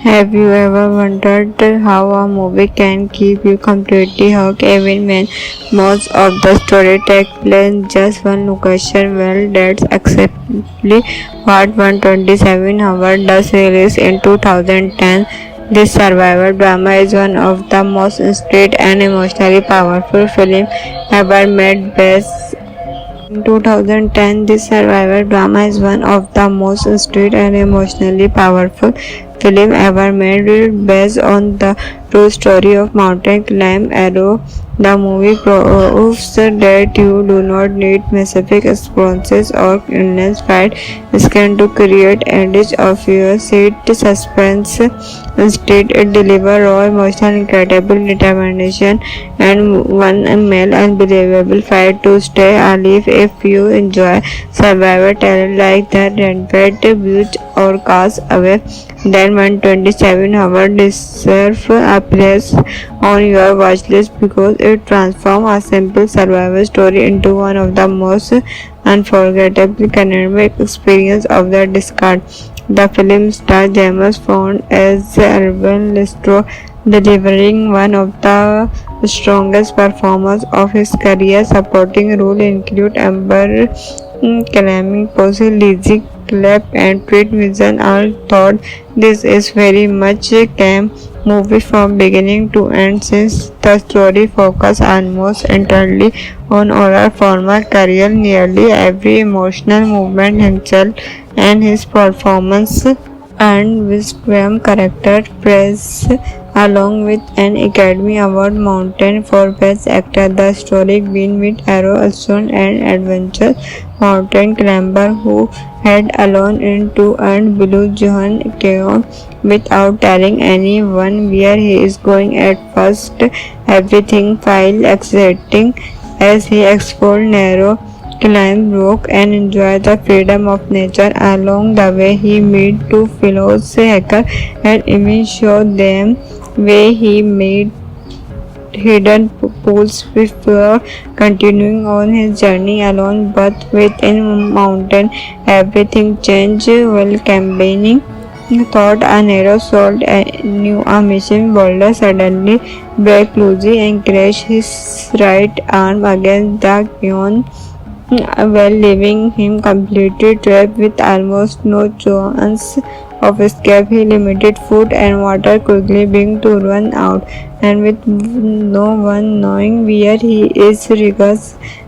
Have you ever wondered how a movie can keep you completely hooked even when most of the story takes place in just one location? Well, that's exactly what 127 Hour does. Released in 2010, this survival drama is one of the most intricate and emotionally powerful films ever made. Based in 2010, this survival drama is one of the most intricate and emotionally powerful film ever made, based on the true story of mountain climber Arrow. The movie proves that you do not need specific experiences or intense fight scan to create edge of your seat suspense. Instead, it delivers raw emotional, incredible determination, and one male unbelievable fight to stay alive. If you enjoy survivor talent like that, Rampart, Butte, or Cast Away, then 127 Hour deserve a place on your watch list because it transforms a simple survival story into one of the most unforgettable cinematic experiences of the decade. The film stars James Bond as Urban Lestro, delivering one of the strongest performances of his career. Supporting roles include Amber Calamity, Posey, Lizzie Clapp, and Tweet Vision. All thought this is very much a camp movie from beginning to end, since the story focuses almost entirely on our former career. Nearly every emotional movement himself and his performance and Wisdom character praise, along with an Academy Award Mountain for Best Actor. The story begins with Arrow, a stunt and adventure mountain climber who head alone into and Blue John Canyon without telling anyone where he is going. At first, everything feels exciting as he explores narrow climb rock and enjoy the freedom of nature. Along the way, he meets two fellow hackers and even show them where he made hidden pools before continuing on his journey alone. But within mountain, everything changed while campaigning. He thought a narrow sword knew a mission boulder suddenly break loose and crash his right arm against the canyon, while leaving him completely trapped with almost no chance of escape. He limited food and water, quickly being to run out, and with no one knowing where he is,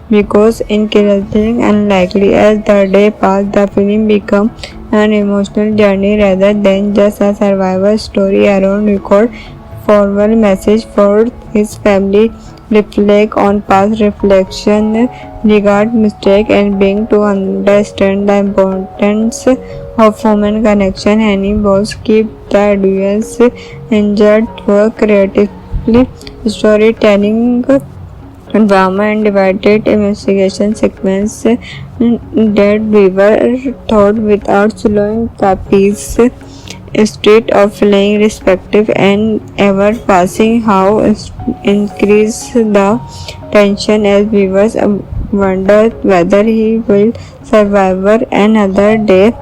because incredibly unlikely. As the day passed, the film became an emotional journey rather than just a survival story. Aaron record forward message for his family, reflect on past reflection, regard mistake, and being to understand the importance of human connection. Hannibals keep the audience engaged through creatively storytelling, drama, and divided investigation sequence that we were thought without slowing the piece. Instead of feeling respective and ever passing, how increase the tension as viewers wonder whether he will survive another day.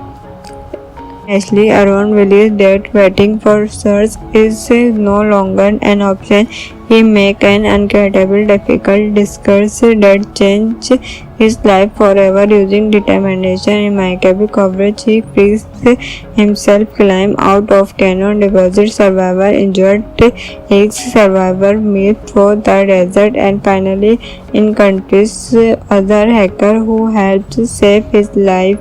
Ashley Aaron believes that waiting for search is no longer an option. He makes an incredible difficult discourse that change his life forever. Using determination and impeccable coverage, he frees himself, climb out of canyon, deposit survivor injured, takes survivor meet through the desert, and finally encounters other hacker who helps save his life.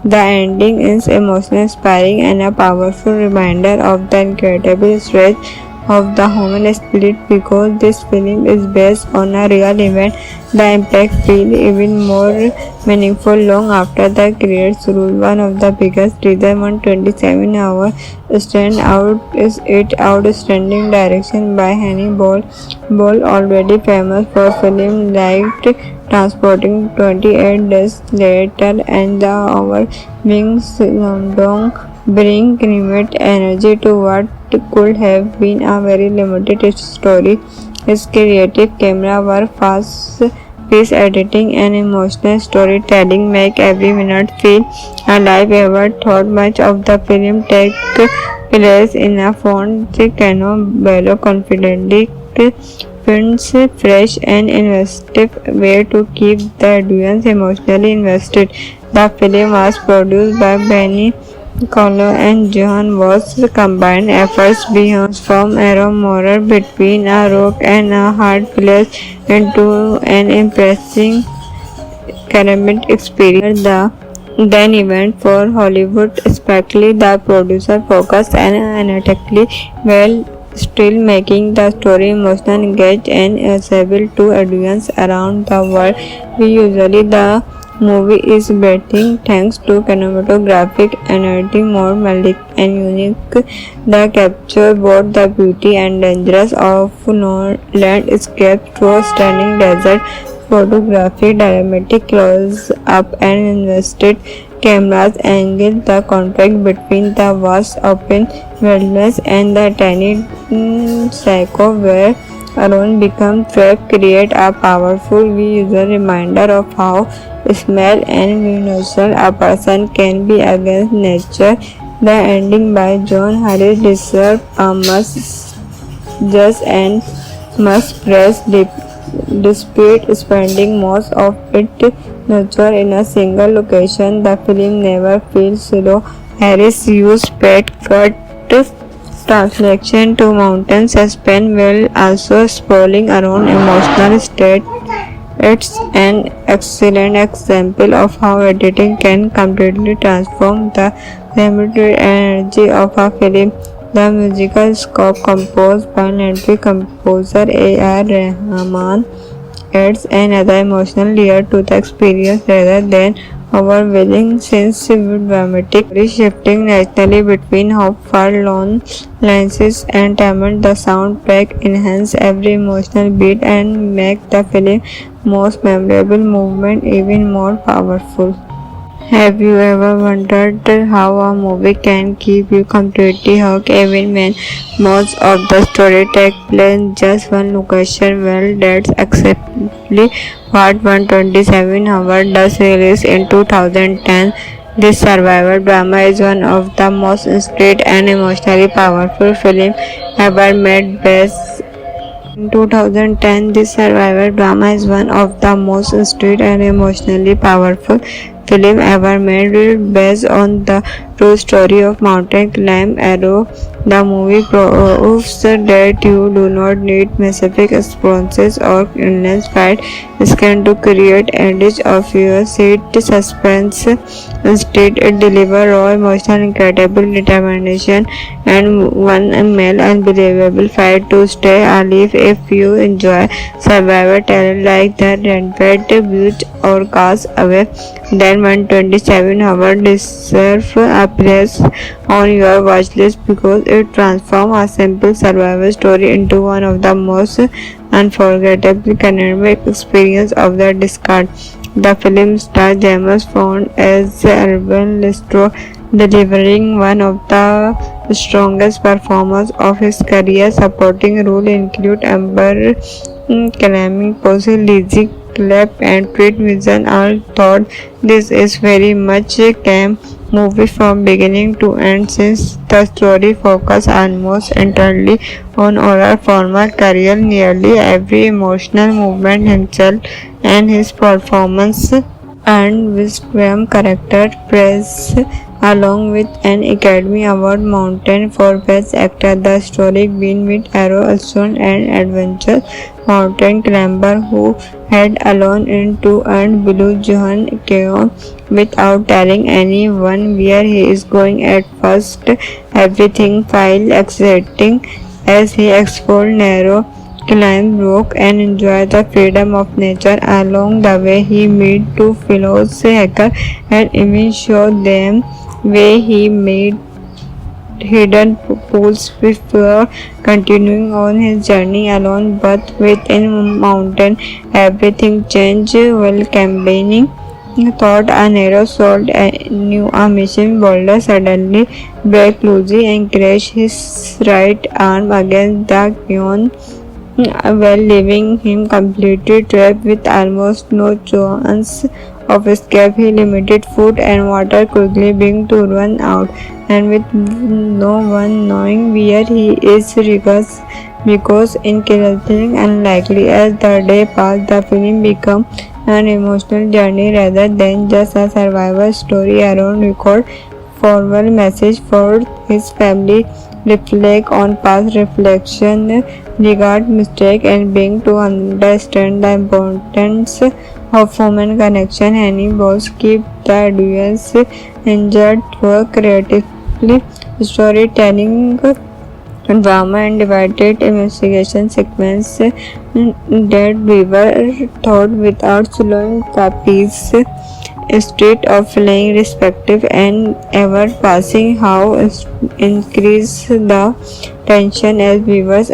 The ending is emotionally inspiring and a powerful reminder of the incredible strength of the human spirit. Because this film is based on a real event, the impact feels even more meaningful long after the credits roll. One of the biggest reasons 127 Hours stand out is its outstanding direction by Hannibal, already famous for films like Transporting 28 Days Later and The Hour Wings London, bring renewed energy to what could have been a very limited story. His creative camera work, fast paced editing, and emotional storytelling make every minute feel alive. Ever thought much of the film take place in a font cano below confidently finds a fresh and innovative way to keep the audience emotionally invested. The film was produced by Benny Collo and John Voss combined efforts beyond from Arrow Morer between a rock and a hard place into an impressive cinematic experience. The then event for Hollywood, especially the producer focused analytically well, still making the story emotional, engaged, and accessible to audience around the world. We usually the movie is breathtaking thanks to cinematographic and editing more melodic and unique. The capture both the beauty and dangers of landscape through stunning desert photography, dramatic close-up and invested cameras angle. The contrast between the vast open wilderness and the tiny psycho where alone become trap create a powerful visual reminder of how small and vulnerable a person can be against nature. The ending by John Harris deserves a must just and must press despite spending most of its nature in a single location. The film never feels slow. Harris used pet cut translation to mountain suspense while also sprawling around emotional state. It's an excellent example of how editing can completely transform the thematic energy of a film. The musical score composed by legendary composer A.R. Rahman adds another emotional layer to the experience rather than overwhelming since dramatic shifting naturally between how far long lenses and timing. The soundtrack enhance every emotional beat and make the film most memorable movement even more powerful. Have you ever wondered how a movie can keep you completely hooked even when most of the story takes place in just one location? Well, that's exactly what 127 Hour does. Released in 2010, this survival drama is one of the most intricate and emotionally powerful films ever made. Based in 2010, this survival drama is one of the most intricate and emotionally powerful film ever made, based on the true story of mountain climber Arrow. The movie proves that you do not need massive experiences or endless fight scan to create edge of your seat suspense. Instead, it delivers raw emotion, incredible determination, and one male unbelievable fight to stay alive. If you enjoy survivor talent like the Rampart, Beach, or Cast Away, then 127 Hours deserve a place on your watch list because it transforms a simple survival story into one of the most unforgettable cinematic experiences of the decade. The film stars James Bond as Urban Lestro, delivering one of the strongest performances of his career. Supporting roles include Amber Clamming, Posey, Lizzie Clapp, and Treat Vision. All thought this is very much a camp movie from beginning to end since the story focuses almost entirely on horror former career. Nearly every emotional movement himself and his performance and Wisdom character praise along with an Academy Award Mountain for Best Actor. The story began with Arrow Alston, an adventure mountain climber who had alone into and Blue Johan Keon without telling anyone where he is going. At first, everything felt exciting as he explored narrow climb rock and enjoy the freedom of nature. Along the way, he met two fellows hackers and even showed them where he made hidden pools before continuing on his journey alone. But within mountain, everything changed while campaigning. He thought a narrow sold knew a mission boulder suddenly break loose and crash his right arm against the Kion, while leaving him completely trapped with almost no chance of escape. He limited food and water, quickly being to run out, and with no one knowing where he is because incredibly unlikely. As the day passed, the film became an emotional journey rather than just a survival story. Aaron record forward message for his family, reflect on past reflection, regard mistake, and being to understand the importance of human connection. Hannibals keep the audience engaged through creatively storytelling, drama, and divided investigation sequence that we were taught without slowing the piece. State of feeling respective and ever passing how increase the tension as viewers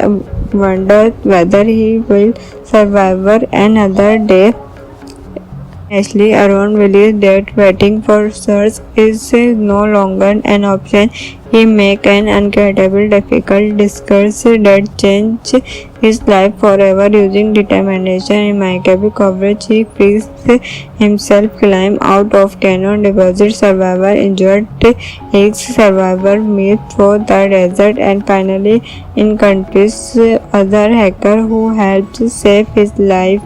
wonder whether he will survive another day. Ashley Aaron believes that waiting for search is no longer an option. He makes an incredible difficult discourse that change his life forever using determination and impeccable coverage. He frees himself, climb out of canyon deposit, survivor injured his survivor meet through the desert, and finally encounters other hacker who helps save his life.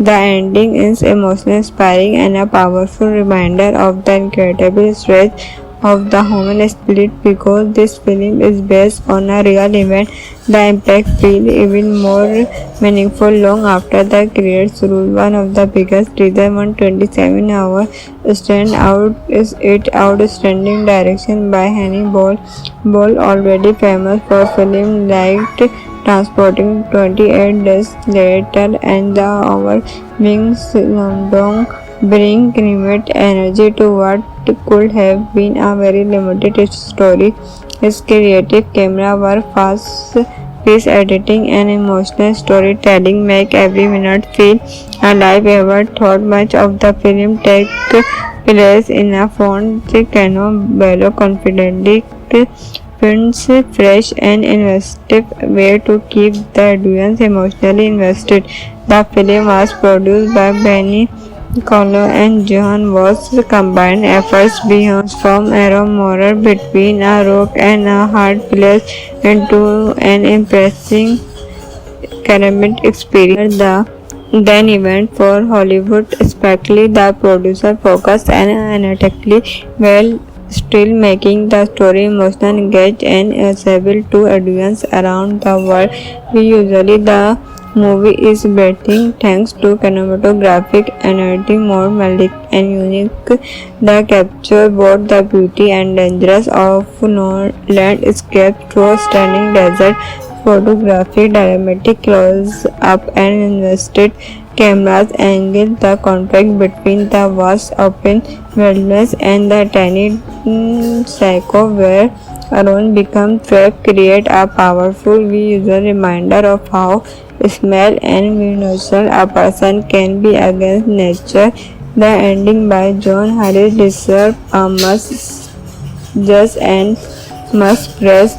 The ending is emotionally inspiring and a powerful reminder of the incredible strength of the human spirit. Because this film is based on a real event, the impact feels even more meaningful long after the credits roll. One of the biggest reasons 127 hours stand out is its outstanding direction by Hannibal, already famous for films like Transporting 28 Days Later and The Overwhelming London bring kinetic energy to what could have been a very limited story. His creative camera work, fast-paced editing, and emotional storytelling make every minute feel alive. Ever thought much of the film take place in a font Cano confidently finds fresh and investive way to keep the audience emotionally invested. The film was produced by Benny Colo and John Voss. Combined efforts beyond from Aaron Moore between a rock and a hard place into an impressive cinematic experience. Then event for Hollywood, especially the producer focused analytically well, still making the story emotional, engaged, and accessible to audience around the world. Usually the movie is breathtaking thanks to cinematographic and editing more melodic and unique. The capture both the beauty and dangers of landscape through stunning desert photography, dramatic close-up, and invested cameras angle. The contrast between the vast open wilderness and the tiny psycho where Aaron becomes trapped create a powerful visual reminder of how small and vulnerable a person can be against nature. The ending by John Harris deserves a must just and must praise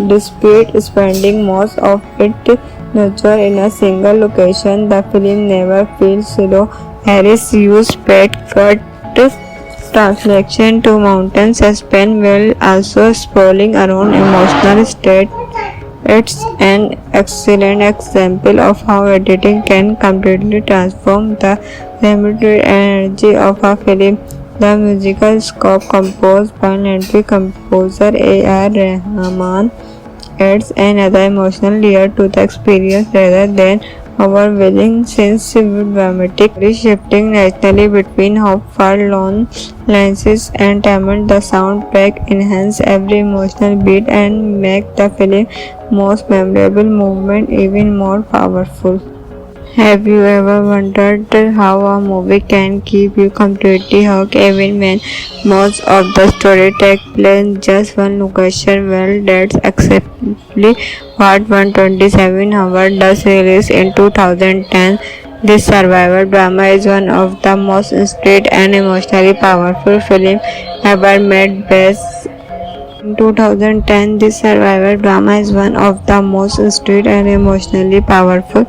despite spending most of its nature in a single location. The film never feels slow. Harris used pet cut translation to mountain suspense while also sprawling around emotional state. It's an excellent example of how editing can completely transform the limited energy of a film. The musical score composed by legendary composer A.R. Rahman adds another emotional layer to the experience rather than overwhelming sense of dramatic shifting naturally between far-flung lenses and timing. The soundtrack enhance every emotional beat and make the film most memorable movement even more powerful. Have you ever wondered how a movie can keep you completely hooked even when most of the story takes place in just one location? Well, that's exactly what 127 Hours does. Released in 2010, this survival drama is one of the most intriguing and emotionally powerful films ever made, based In 2010, this survival drama is one of the most sweet and emotionally powerful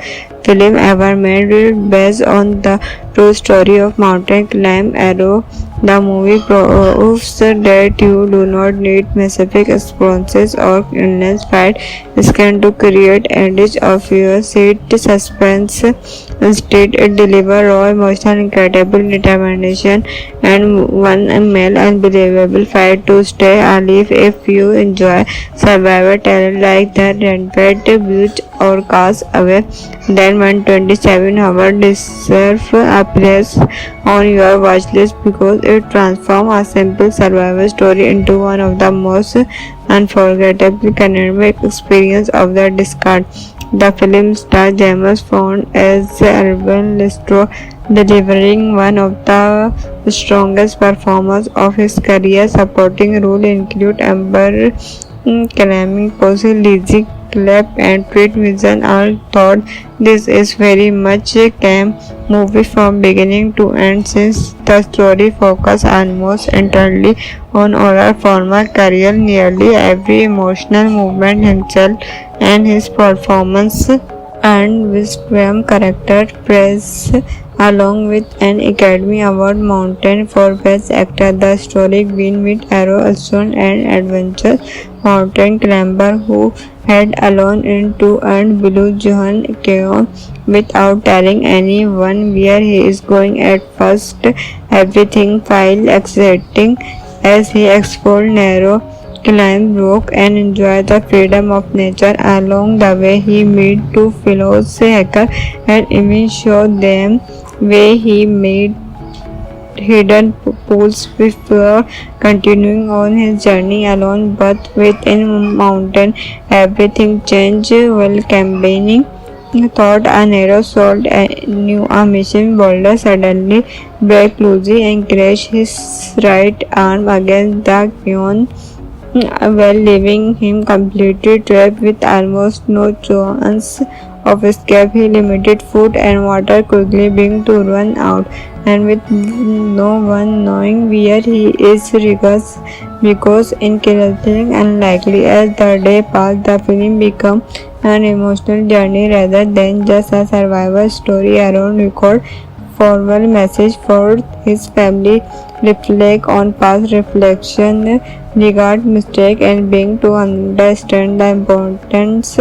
film ever made, based on the true story of mountain climber Arrow. The movie proves that you do not need massive experiences or endless fight scan to create edge of your seat suspense. Instead, it delivers raw emotion, incredible determination, and one male unbelievable fight to stay alive. If you enjoy survivor talent like the Rampart, Beach, or Cast Away, then 127 Hours deserve a place on your watch list because it transforms a simple survival story into one of the most unforgettable cinematic experiences of the discard. The film stars James Bond as Urban Lestro, delivering one of the strongest performances of his career. Supporting roles include Amber Clammy, Posey, Lizzie Clapp, and Pete Vision. All thought this is very much a camp movie from beginning to end, since the story focuses almost entirely on horror former career. Nearly every emotional movement himself and his performance and Wistram character praise, along with an Academy Award Mountain for Best Actor. The story begins with Arrow Alston, an adventurous mountain climber who head alone into and Blue Johan Keon without telling anyone where he is going. At first, everything feels exciting as he explored narrow climb rock and enjoy the freedom of nature. Along the way, he meet two fellows hackers and even show them where he made hidden pools before continuing on his journey alone. But within mountain, everything changed while campaigning. Thought a narrow sword knew a mission boulder suddenly break loose and crash his right arm against the Kion, while leaving him completely trapped with almost no chance of escape. He limited food and water, quickly being to run out, and with no one knowing where he is, because incredibly unlikely. As the day passed, the film became an emotional journey rather than just a survival story. Aaron record forward message for his family, reflect on past reflection, regard mistake, and being to understand the importance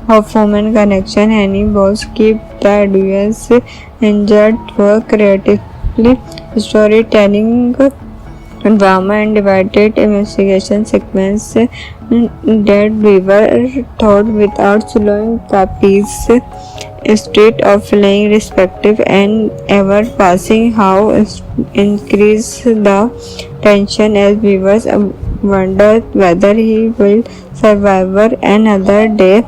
of human connection. Hannibals keep the audience engaged through creatively storytelling, drama, and divided investigation sequence that viewer thought without slowing the piece. Instead of feeling respective and ever passing, how increase the tension as viewers wonder whether he will survive another day.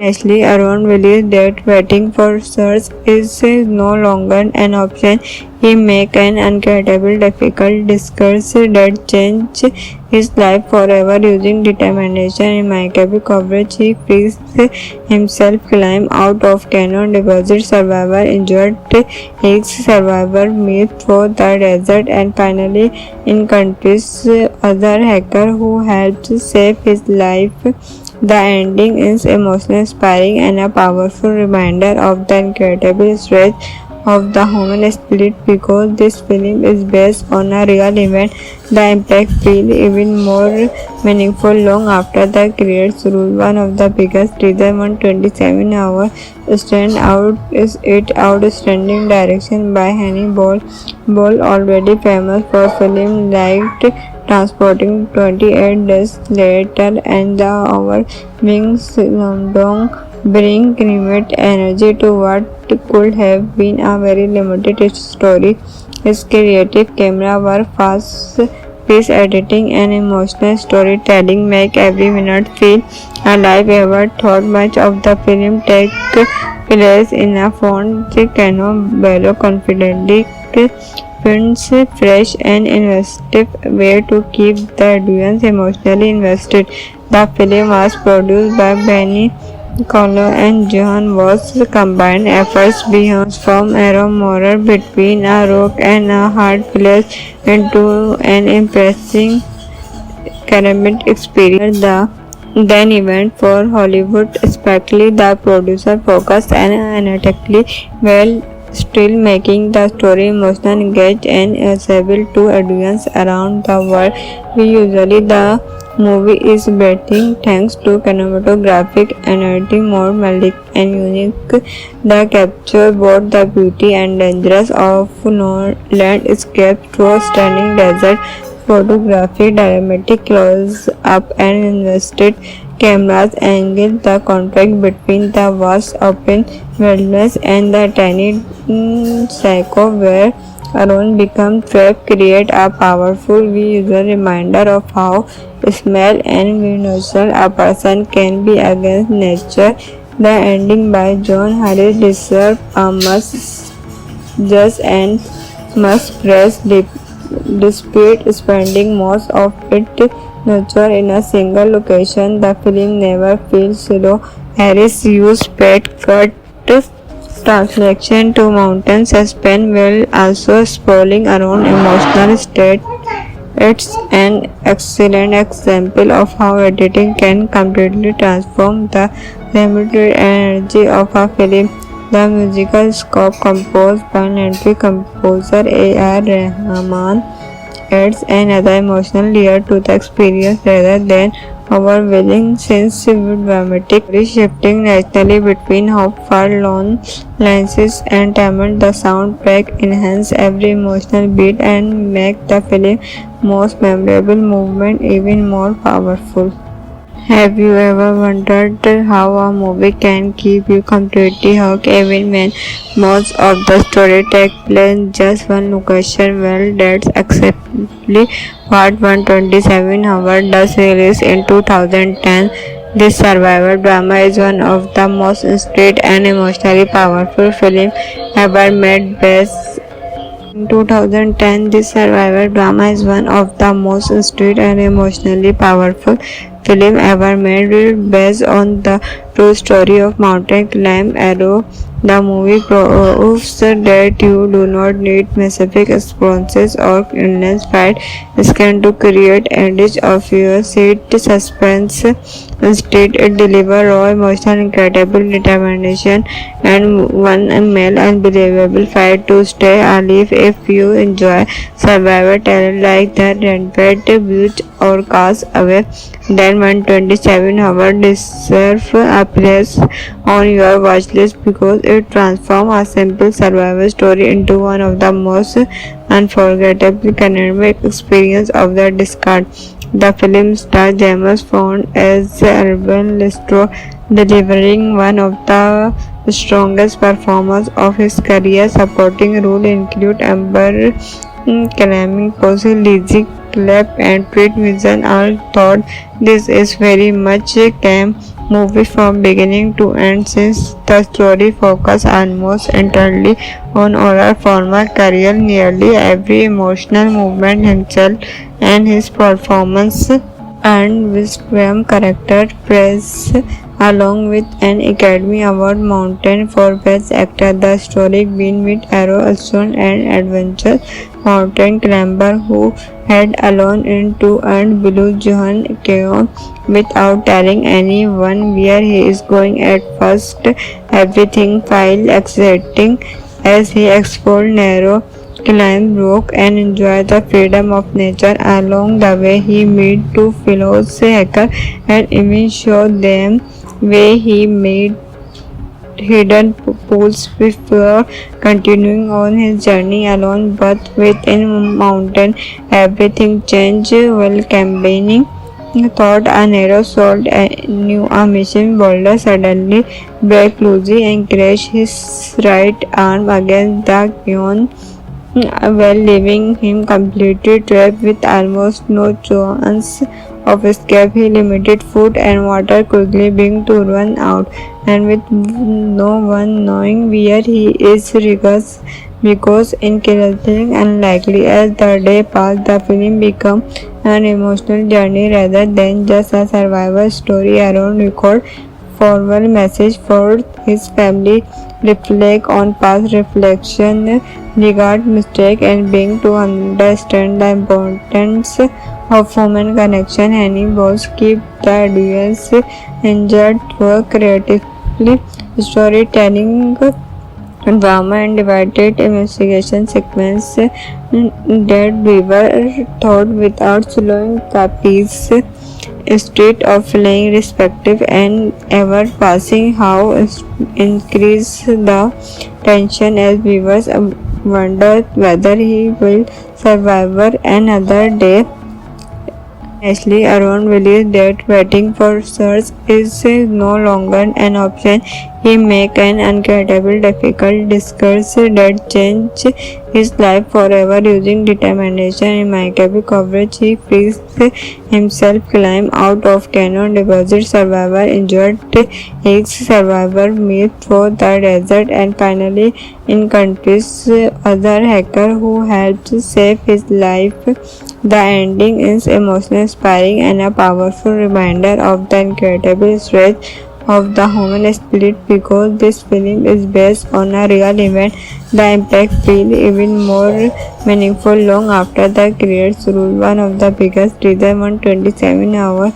Ashley Aaron believes that waiting for search is no longer an option. He makes an incredible difficult discourse that changed his life forever. Using determination and impeccable coverage, he frees himself, climb out of canyon, deposit survivor, injured his survivor, meet through the desert, and finally encounters other hacker who helped save his life. The ending is emotionally inspiring and a powerful reminder of the incredible strength of the human spirit. Because this film is based on a real event, the impact feels even more meaningful long after the credits roll. One of the biggest reasons 127 Hours stand out is its outstanding direction by Hannibal, already famous for films like Transporting 28 Days Later and The Hour Wings London, bring kinetic energy to what could have been a very limited story. His creative camera work, fast paced editing, and emotional storytelling make every minute feel alive. Ever thought much of the film take place in a font cano bellow confidently prints fresh and investive way to keep the audience emotionally invested. The film was produced by Benny Collo and John Voss. Combined efforts beyond from Arrow Morer between a rock and a hard place into an impressive academic experience than event for Hollywood, especially the producer focused and analytically well, still making the story emotional, engaged, and accessible to audience around the world. We usually the movie is breathtaking thanks to cinematographic and editing more melodic and unique. The capture both the beauty and dangers of landscape through stunning desert photography, dramatic close-up, and invested cameras angle. The contrast between the vast open wilderness and the tiny psycho where alone become trap create a powerful visual reminder of how small and vulnerable a person can be against nature. The ending by John Harris deserves a must just and must press despite spending most of its nature in a single location. The film never feels slow. Harris used pet cut translation to mountain suspense while also sprawling around emotional state. It's an excellent example of how editing can completely transform the limited energy of a film. The musical score composed by legendary composer A.R. Rahman adds another emotional layer to the experience rather than overwhelming sense with dramatic shifting naturally between far long lenses and timing. The soundtrack enhance every emotional beat and make the film most memorable movement even more powerful. Have you ever wondered how a movie can keep you completely hooked even when most of the story takes place in just one location? Well, that's exactly what 127 Hours does. Released in 2010, this survival drama is one of the most intriguing and emotionally powerful films ever made. Based in 2010, this survival drama is one of the most intriguing and emotionally powerful film ever made, based on the true story of mountain climber Arrow. The movie proves that you do not need massive experiences or endless fight scan to create edge of your seat suspense. Instead, it delivers raw emotion, incredible determination, and one male unbelievable fight to stay alive. If you enjoy survivor talent like the Rampart, Beach, or Cast Away, then 127 Hours deserve a place on your watch list because it transforms a simple survival story into one of the most unforgettable cinematic experiences of the decade. The film stars James Bond as Urban Lestro, delivering one of the strongest performances of his career. Supporting roles include Amber Clamming, Posey, Lizzie Clapp, and Pete Vincent. All thought this is very much a camp movie from beginning to end, since the story focuses almost entirely on our former career. Nearly every emotional movement himself and his performance and Wisdom character praise along with an Academy Award Mountain for Best Actor. The story began with Arrow, Alson, and adventure mountain climber who head alone into and Blue Johan Keon without telling anyone where he is going. At first, everything felt exciting as he explored narrow climb rock and enjoy the freedom of nature. Along the way, he met two fellows hackers and even showed them where he made hidden pools before continuing on his journey alone. But within mountain, everything changed while campaigning. He thought a narrow sold knew a mission boulder suddenly break loose and crash his right arm against the ground, while leaving him completely trapped with almost no chance of escape. He limited food and water, quickly being to run out, and with no one knowing where he is because incredibly unlikely. As the day passed, the film became an emotional journey rather than just a survival story. Aaron record forward message for his family, reflect on past reflection, regard mistake, and being to understand the importance of human connection. Honey balls keep the audience engaged through creatively storytelling, drama, and divided investigation sequence that viewer thought without slowing the piece. Instead of feeling respective and ever passing, how increase the tension as viewers wonder whether he will survive another day. Ashley Aaron believes that waiting for search is no longer an option. He makes an incredible difficult discourse that change his life forever using determination and remarkable coverage. He frees himself, climb out of cannon, deposit survivor, injured his survivor, meet through the desert, and finally encounters other hacker who helps save his life. The ending is emotionally inspiring and a powerful reminder of the incredible strength of the human spirit. Because this film is based on a real event, the impact feels even more meaningful long after the credits roll. One of the biggest reasons 127 hours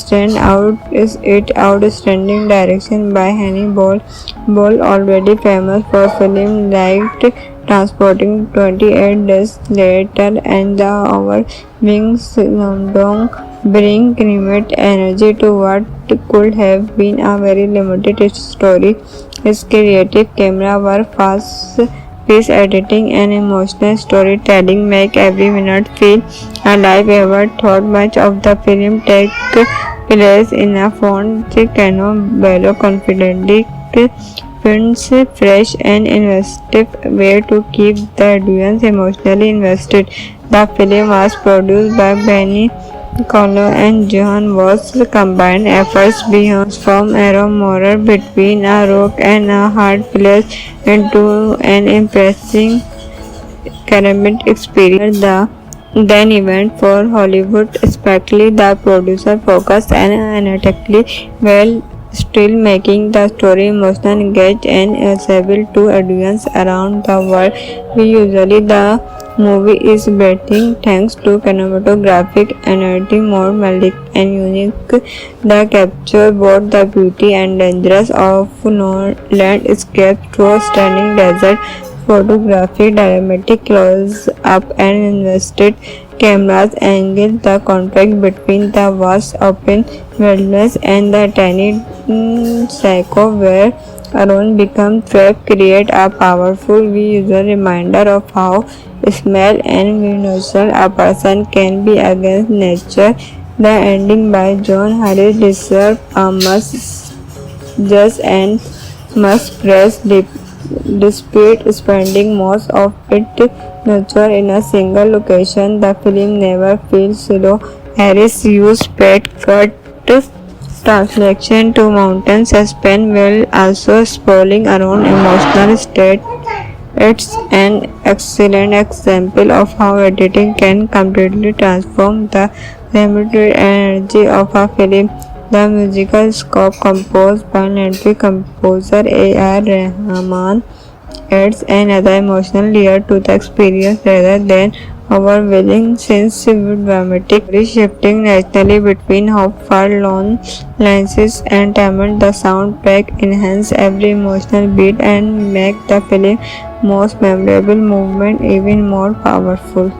stand out is its outstanding direction by Henry Ball, already famous for films like Transporting 28 Days Later and The Overwhelming Slumdog bring renewed energy to what could have been a very limited story. His creative camera work, fast-paced editing, and emotional storytelling make every minute feel alive. Ever thought much of the film takes place in a Fontecano Bello confidently finds fresh and investive way to keep the audience emotionally invested. The film was produced by Benny Colo and John Voss. Combined efforts beyond from Arrow Morer between a rock and a hard place into an impressive ceramic experience. The then event for Hollywood, especially the producer focused analytically well, still making the story emotional, engaged, and accessible to audience around the world. We usually the movie is breathtaking thanks to cinematographic energy, more melodic and unique. The capture both the beauty and dangers of landscape through stunning desert photography, dramatic close-up, and invested cameras angle. The contrast between the vast open wilderness and the tiny psycho where Aaron becomes trapped create a powerful visual reminder of how small and vulnerable a person can be against nature. The ending by John Harris deserves a must just and must press despite spending most of its nature in a single location. The film never feels slow. Harris used pet cut translation to mountain suspense while also sprawling around emotional state. It's an excellent example of how editing can completely transform the limited energy of a film. The musical score composed by legendary composer A.R. Rahman adds another emotional layer to the experience rather than overwhelming sense with dramatic shifting naturally between how far long lenses and timing. The soundtrack enhance every emotional beat and make the film most memorable movement even more powerful.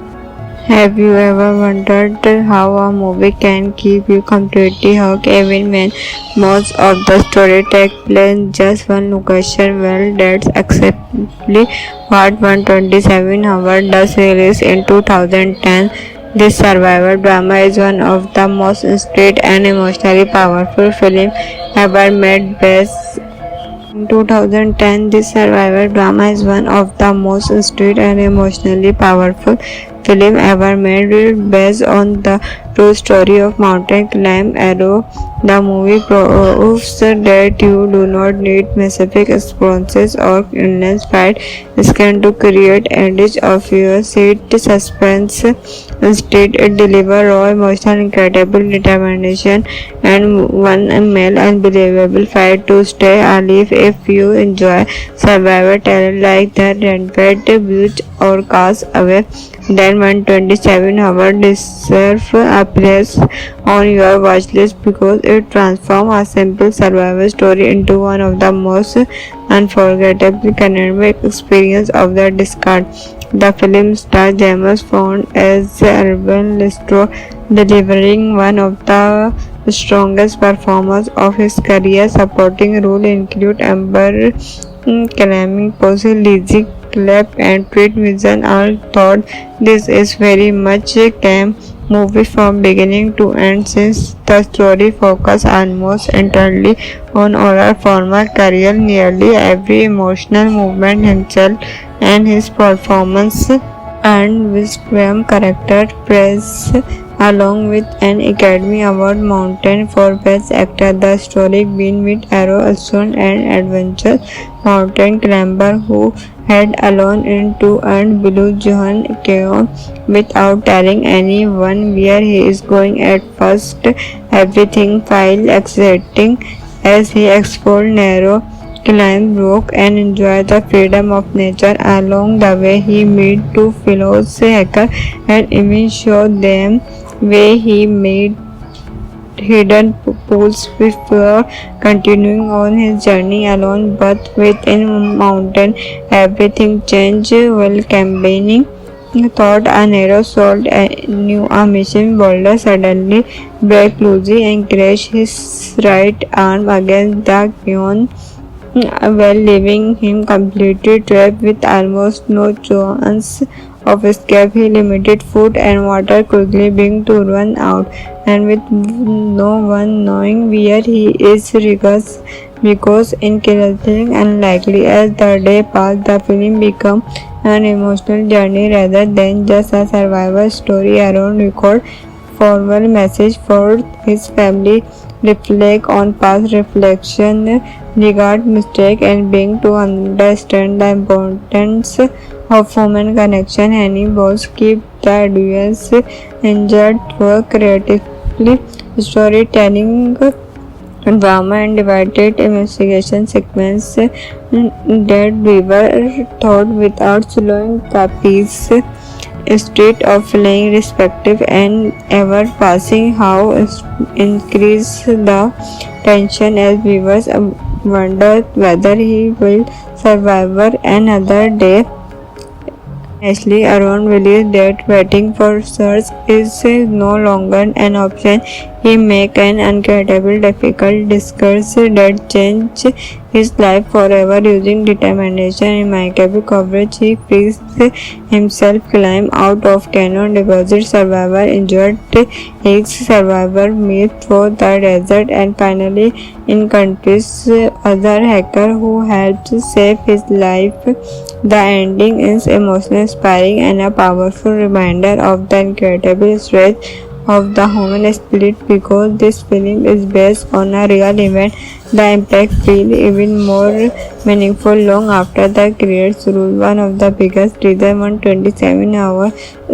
Have you ever wondered how a movie can keep you completely hooked even when most of the story takes place in just one location? Well, that's exactly what 127 Hours does. Released in 2010, this survival drama is one of the most intriguing and emotionally powerful films ever made. Based in 2010, this survival drama is one of the most intriguing and emotionally powerful film ever made, based on the true story of mountain climber Arrow. The movie proves that you do not need massive experiences or endless fight scan to create edge of your seat suspense. Instead, it delivers raw emotional, incredible determination, and one male unbelievable fight to stay alive. If you enjoy survivor talent like the Rampart, Beach, or Cast Away, then 127-hour deserve a place on your watch list because it transforms a simple survival story into one of the most unforgettable cinematic experience of the discard. The film stars James Bond as Urban Lestro, delivering one of the strongest performances of his career. Supporting roles include Amber Clamming, Posey, Lizzie Clapp, and Tweet Vision. All thought this is very much a camp movie from beginning to end, since the story focuses almost entirely on our former career. Nearly every emotional movement himself and his performance and Wisdom character praise along with an Academy Award Mountain for Best Actor. The story began with Arrow Alston and Adventure Mountain Climber who head alone into and Blue Johan Keon without telling anyone where he is going. At first everything felt exciting as he explored narrow climb rock and enjoy the freedom of nature. Along the way he met two fellow hackers and even showed them where he made hidden pools before continuing on his journey alone. But within mountain everything changed while campaigning. He thought a narrow sold knew a mission boulder suddenly break loose and crash his right arm against the Kion, while leaving him completely trapped with almost no chance of escape. He limited food and water, quickly being to run out, and with no one knowing where he is because incredibly unlikely. As the day passed, the film became an emotional journey rather than just a survival story. Aaron record formal message for his family, reflect on past reflection, regard mistake, and being to understand the importance of human connection. Any boss keep the audience enjoyed through creatively storytelling, drama, and divided investigation sequence that we were taught without slowing the piece. State of feeling respective and ever passing how increase the tension as viewers wonder whether he will survive another day. Ashley Aaron believes that waiting for search is no longer an option. He makes an incredible difficult discourse that changed his life forever. Using determination and impeccable coverage, he frees himself, climb out of cannon, deposit survivor, injured his survivor, meet through the desert, and finally encourages other hacker who helped save his life. The ending is emotionally inspiring and a powerful reminder of the incredible strength of the human spirit. Because this film is based on a real event, the impact feels even more meaningful long after the credits roll. One of the biggest reasons 127 hours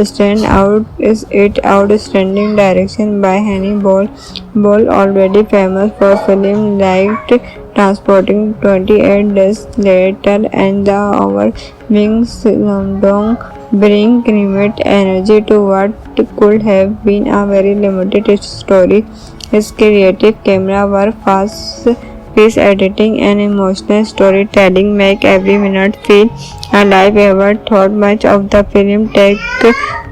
stand out is its outstanding direction by Henry Ball. Ball, already famous for films like Transporting 28 Days Later and The Hour, Wings Dong, bring renewed energy to what could have been a very limited story. His creative camera work, fast-paced editing, and emotional storytelling make every minute feel alive. Ever thought much of the film take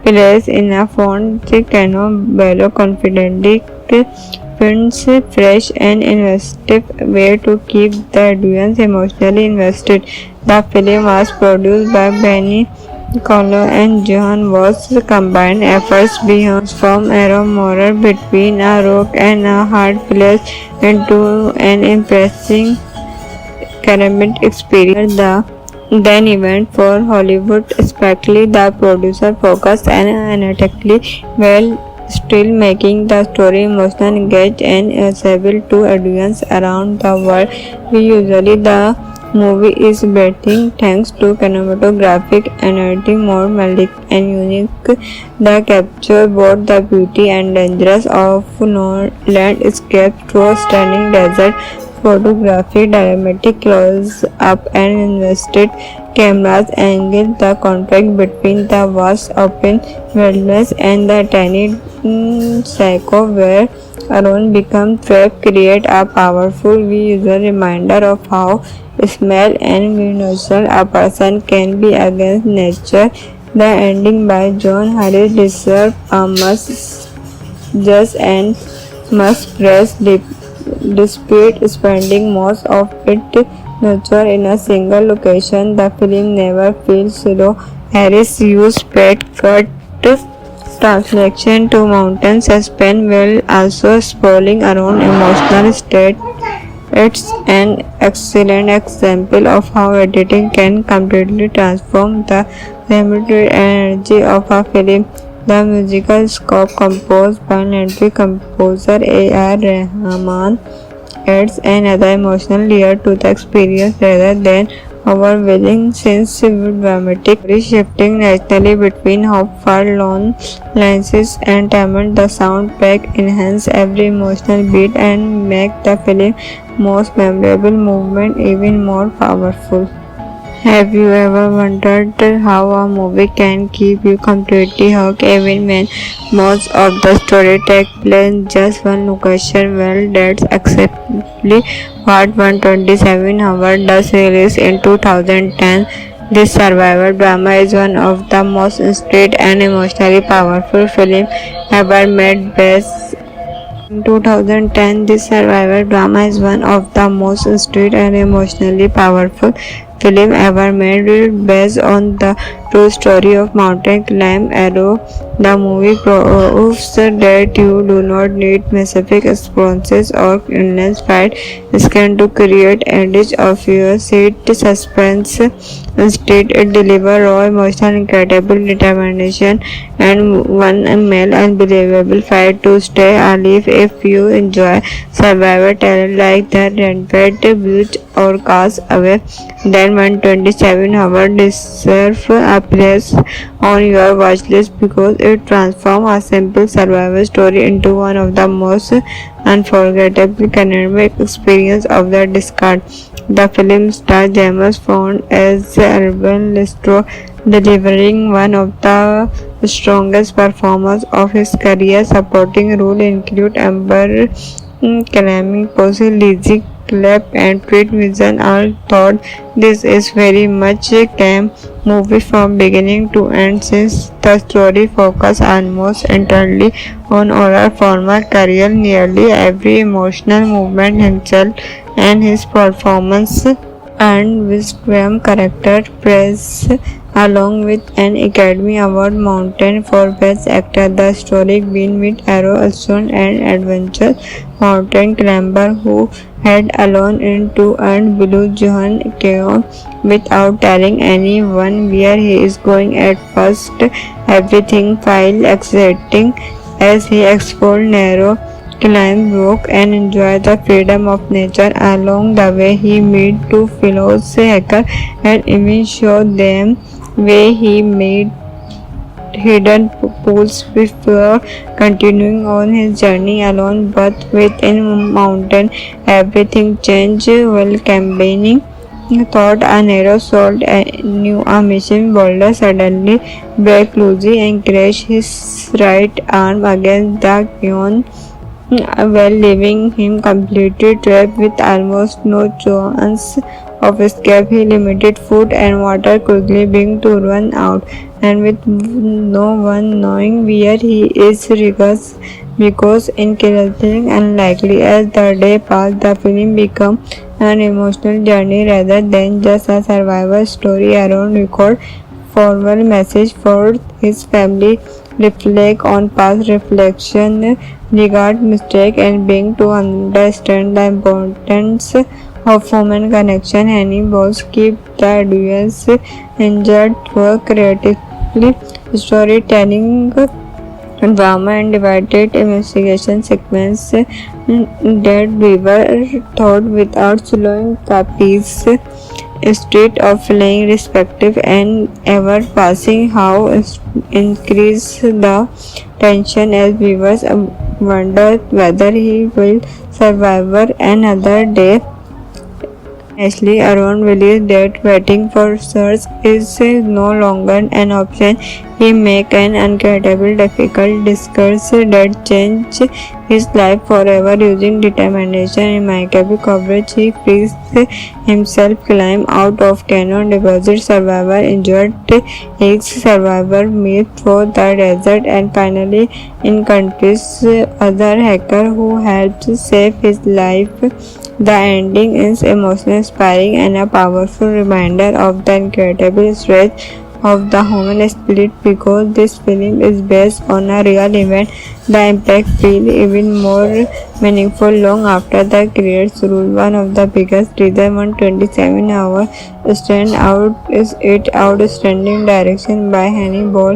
place in a font Cano Bello confidently finds fresh and investive way to keep the audience emotionally invested. The film was produced by Benny Colo and Johan Voss. Combined efforts beyond from Arrow Morer between a rock and a hard place into an impressive ceramic experience. The then event for Hollywood, especially the producer focused analytically well, still making the story emotional, engaged, and accessible to audience around the world. Usually the movie is breathtaking thanks to cinematographic and editing more melodic and unique. The capture both the beauty and dangers of landscape through stunning desert photography, dramatic close-up and invested cameras angle the contrast between the vast open wilderness and the tiny psycho where alone become trapped create a powerful visual reminder of how small and vulnerable a person can be against nature. The ending by John Harris deserves a must just and must press despite spending most of its nature in a single location. The film never feels slow. Harris used pet cut translation to mountain suspense while also sprawling around emotional state. It's an excellent example of how editing can completely transform the limited energy of a film. The musical score composed by legendary composer A.R. Rahman adds another emotional layer to the experience rather than overwhelming sense dramatic shifting naturally between hopeful lines and timid. The soundtrack enhance every emotional beat and make the film most memorable movement even more powerful. Have you ever wondered how a movie can keep you completely hooked even when most of the story takes place in just one location? Well, that's exactly what 127 Hour does. Released in 2010, this survival drama is one of the most intriguing and emotionally powerful films ever made. Based in 2010, this survival drama is one of the most intriguing and emotionally powerful film ever made, based on the true story of mountain climber Arrow. The movie proves that you do not need massive experiences or endless fight scan to create edge of your seat suspense. Instead, it delivers raw emotional, incredible determination, and one male unbelievable fight to stay alive. If you enjoy survivor talent like the Rampart, Butte, or Cast Away, then 127 Hour deserves a place on your watch list because it transforms a simple survival story into one of the most unforgettable cinematic experiences of the discard. The film stars James Bond as Urban Lestro, delivering one of the strongest performances of his career. Supporting roles include Amber Calamity, Posey, Lizzie Clapp, and Tweet Vision. All thought this is very much a camp movie from beginning to end, since the story focuses almost entirely on horror former career. Nearly every emotional movement himself and his performance and Wisdom character praise along with an Academy Award Mountain for Best Actor. The story began with Arrow, a student and adventure mountain climber who had alone into and Blue Johan Keon without telling anyone where he is going. At first, everything felt exciting as he explored narrow climb, walk, and enjoy the freedom of nature. Along the way, he met two fellow hikers and even showed them where he made hidden pools before continuing on his journey alone. But within mountain, everything changed while campaigning. He thought a narrow soul knew a mission boulder suddenly broke loose and crashed his right arm against the Keon, while leaving him completely trapped with almost no chance of escape. He limited food and water quickly being to run out, and with no one knowing where he is because incredibly unlikely. As the day passed, the film became an emotional journey rather than just a survival story. Aaron record formal message for his family, reflect on past reflection, regard mistake, and being to understand the importance of human connection. Hannibals keep the audience engaged through creatively storytelling, drama, and divided investigation sequence that we were taught without slowing the pace. Instead of feeling respective and ever passing, how increase the tension as viewers wonder whether he will survive another day. Ashley Aaron believes that waiting for search is no longer an option. He makes an incredible difficult discourse that changed his life forever using determination and impeccable coverage. He frees himself, climbed out of canyon, deposit survivor, injured his survivor, meet through the desert, and finally encounters other hacker who helps save his life. The ending is emotionally inspiring and a powerful reminder of the incredible strength of the human spirit. Because this film is based on a real event, the impact feels even more meaningful long after the credits roll. One of the biggest reasons 127 hours stand out is its outstanding direction by Henny Ball.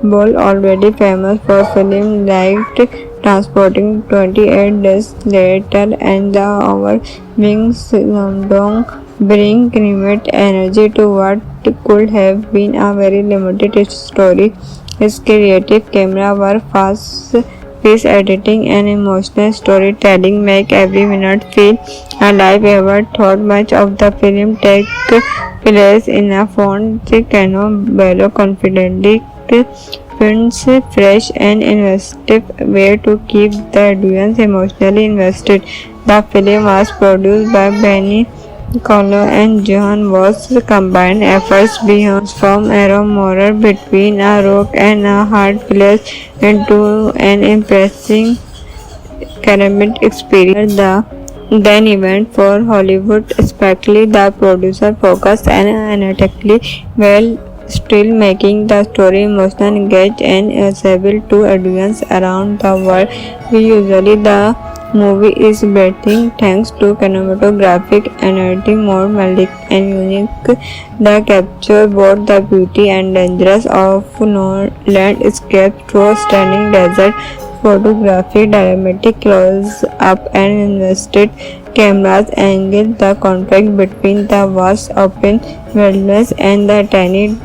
Ball, already famous for film like Transporting 28 Days Later and The Overwhelming Slumdog, bring kinetic energy to what could have been a very limited story. His creative camera work, fast-paced editing, and emotional storytelling make every minute feel alive. Ever thought much of the film take place in a font Cano confidently finds fresh and investive way to keep the audience emotionally invested. The film was produced by Benny Colo and John Voss. Combined efforts beyond from Arrow Morer between a rock and a hard place into an impressive ceramic experience. Then event for Hollywood, especially the producer focused and analytically well, still making the story emotional, engaged, and accessible to audience around the world. Usually, the movie is breathtaking thanks to cinematographic and editing more melodic and unique. They capture both the beauty and dangers of landscape through stunning desert photography, dramatic close-up, and invested cameras angle. The contrast between the vast open wilderness and the tiny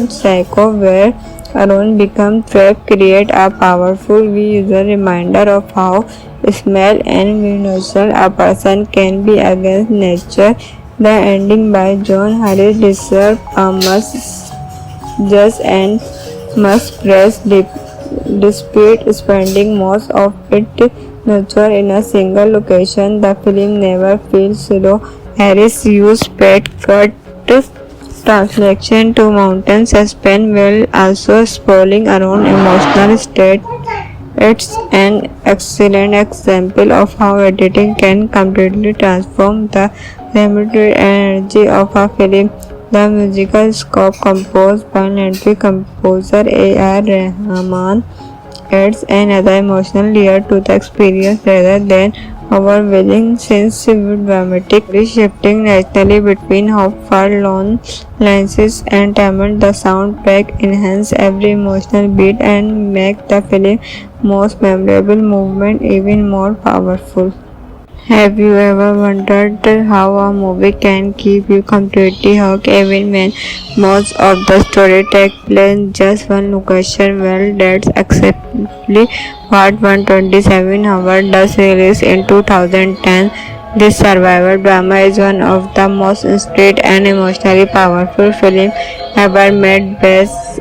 psycho where Aaron becomes trapped create a powerful visual reminder of how small and vulnerable a person can be against nature. The ending by John Harris deserves a must just and must press despite spending most of its nature in a single location. The film never feels slow. Harris used pet cut translation to mountain suspense while also sprawling around emotional state. It's an excellent example of how editing can completely transform the limited energy of a film. The musical score composed by legendary composer A.R. Rahman adds another emotional layer to the experience rather than overwhelming since dramatically shifting naturally between how far long lenses and timing. The soundtrack enhance every emotional beat and make the film most memorable movement even more powerful. Have you ever wondered how a movie can keep you completely hooked even when most of the story takes place in just one location? Well, that's exactly what 127 Hours does. Released in 2010, this survival drama is one of the most intricate and emotionally powerful films ever made. Based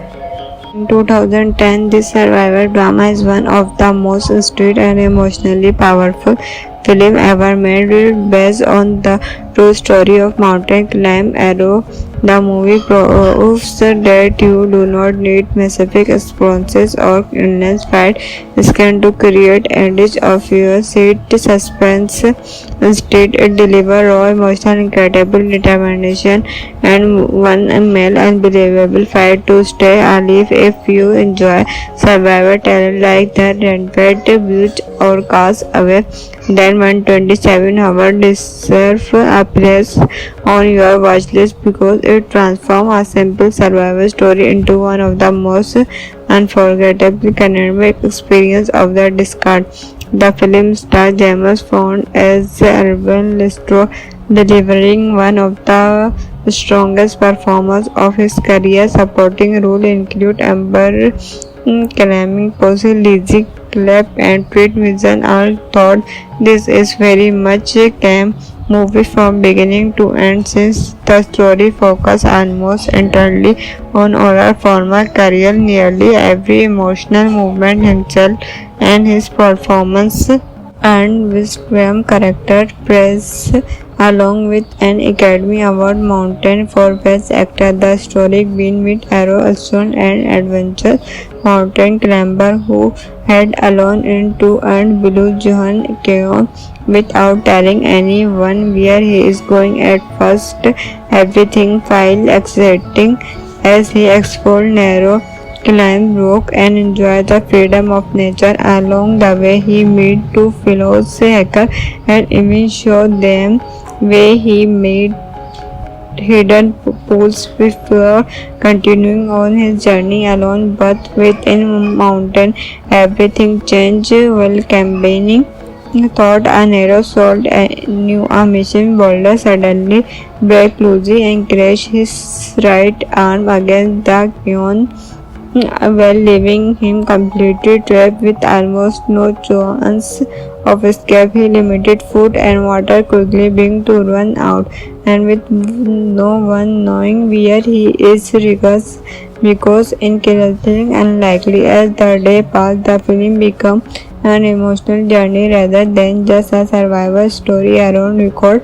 in 2010, this survival drama is one of the most intricate and emotionally powerful film ever made, based on the true story of mountain climber Arrow. The movie proves that you do not need massive experiences or endless fight scan to create edge of your seat suspense. Instead, it delivers raw emotional, incredible determination, and one male unbelievable fight to stay alive. If you enjoy survivor talent like the Rampart, Butte, or Cast Away, then 127 Hours deserve a place on your watch list because it transforms a simple survival story into one of the most unforgettable cinematic experiences of the decade. The film stars James Bond as Urban Lestro, delivering one of the strongest performances of his career. Supporting roles include Amber Clamming, Posey, Lizzie clap and treat vision all thought this is very much a camp movie from beginning to end since the story focus almost entirely on Aurora former career nearly every emotional movement himself and his performance and Wisdom character praise along with an Academy Award Mountain for Best Actor. The story began with Arrow Aston and adventure mountain climber who head alone into and Blue Johan Keon without telling anyone where he is going at first. Everything felt exciting as he explored narrow climb rock and enjoy the freedom of nature. Along the way he met two fellow hackers and even showed them where he made hidden pools before continuing on his journey alone. But within mountain everything changed while campaigning. Thought a narrow sword knew a mission boulder suddenly break loose and crashed his right arm against the Kion while leaving him completely trapped with almost no chance of escape. He limited food and water quickly being to run out and with no one knowing where he is because incredibly unlikely. As the day passed, the film became an emotional journey rather than just a survival story. Aaron record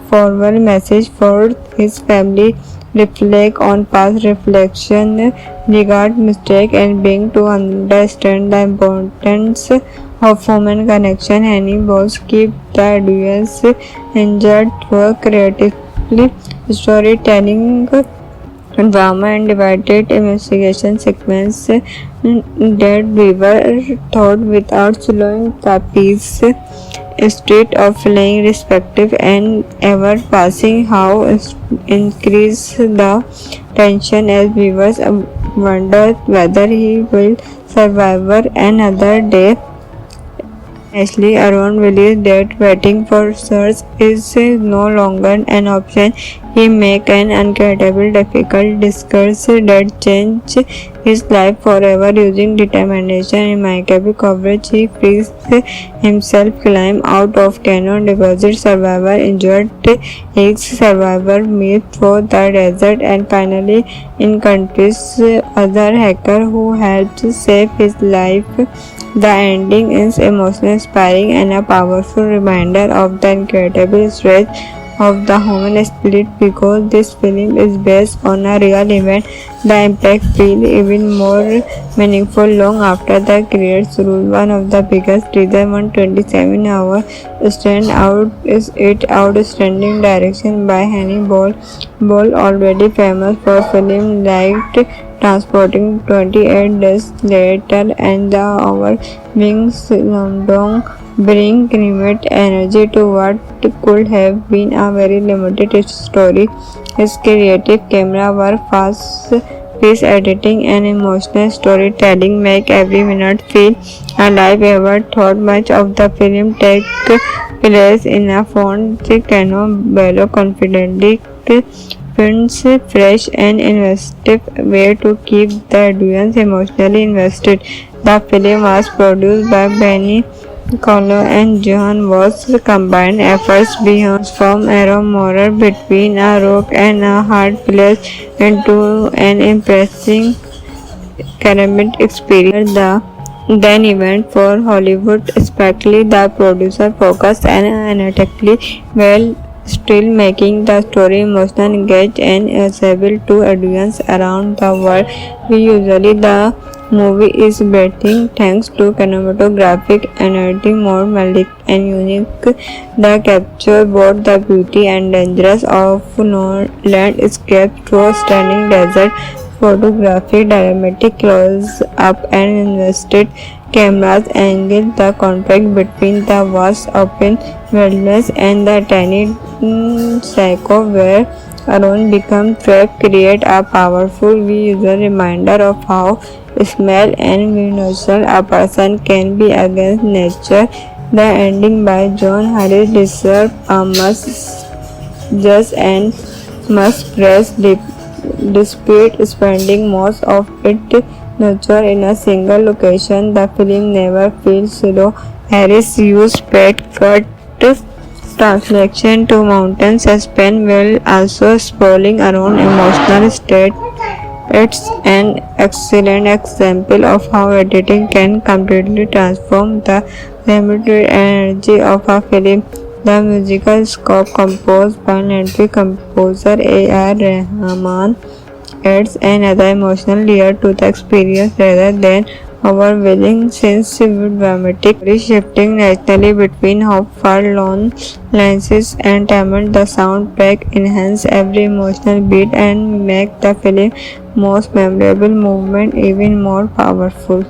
forward message for his family, reflect on past reflection, regard mistake and being to understand the importance of human connection. Hannibals keep the audience engaged through creatively storytelling, drama and divided investigation sequence that we were thought without slowing the piece state of feeling respective and ever passing how increase the tension as viewers wonder whether he will survive another day. Ashley Aaron believes that waiting for search is no longer an option. He makes an incredible difficult discourse that changed his life forever using determination and impeccable coverage. He frees himself, climb out of canyon, deposit survivor, injured his survivor, meet through the desert and finally encounters other hacker who helped save his life. The ending is emotionally inspiring and a powerful reminder of the incredible strength of the human spirit. Because this film is based on a real event, the impact feels even more meaningful long after the credits roll. One of the biggest reasons 127 hours stand out is its outstanding direction by Hannibal, already famous for films like Transporting 28 Days Later and The Hour Wings London bring kinetic energy to what could have been a very limited story. His creative camera work, fast-paced editing and emotional storytelling make every minute feel alive. Ever thought much of the film take place in a font Cano Bello confidently finds fresh and investive way to keep the audience emotionally invested. The film was produced by Benny Colo and Johan was combined efforts beyond from Arrow Morer between a rock and a hard place into an impressive cinematic experience. Then event for Hollywood, especially the producer focused analytically well, still making the story emotional, engaged and accessible to audience around the world. Usually the movie is breathtaking thanks to cinematographic and editing more melodic and unique. The capture both the beauty and dangers of landscape through stunning desert photography, dramatic close-up and invested cameras angle. The contrast between the vast open wilderness and the tiny psycho where Aaron becomes trapped create a powerful visual reminder of how small and vulnerable a person can be against nature. The ending by John Harris deserves a must and must praise despite spending most of its nurture in a single location. The film never feels slow. Harris used pet cut translation to mountain suspense while also sprawling around emotional state. It's an excellent example of how editing can completely transform the limited energy of a film. The musical score composed by legendary composer A.R. Rahman adds another emotional layer to the experience rather than overwhelming since dramatic shifting naturally between how far long lenses and Tamil. The soundtrack enhance every emotional beat and make the film most memorable movement even more powerful.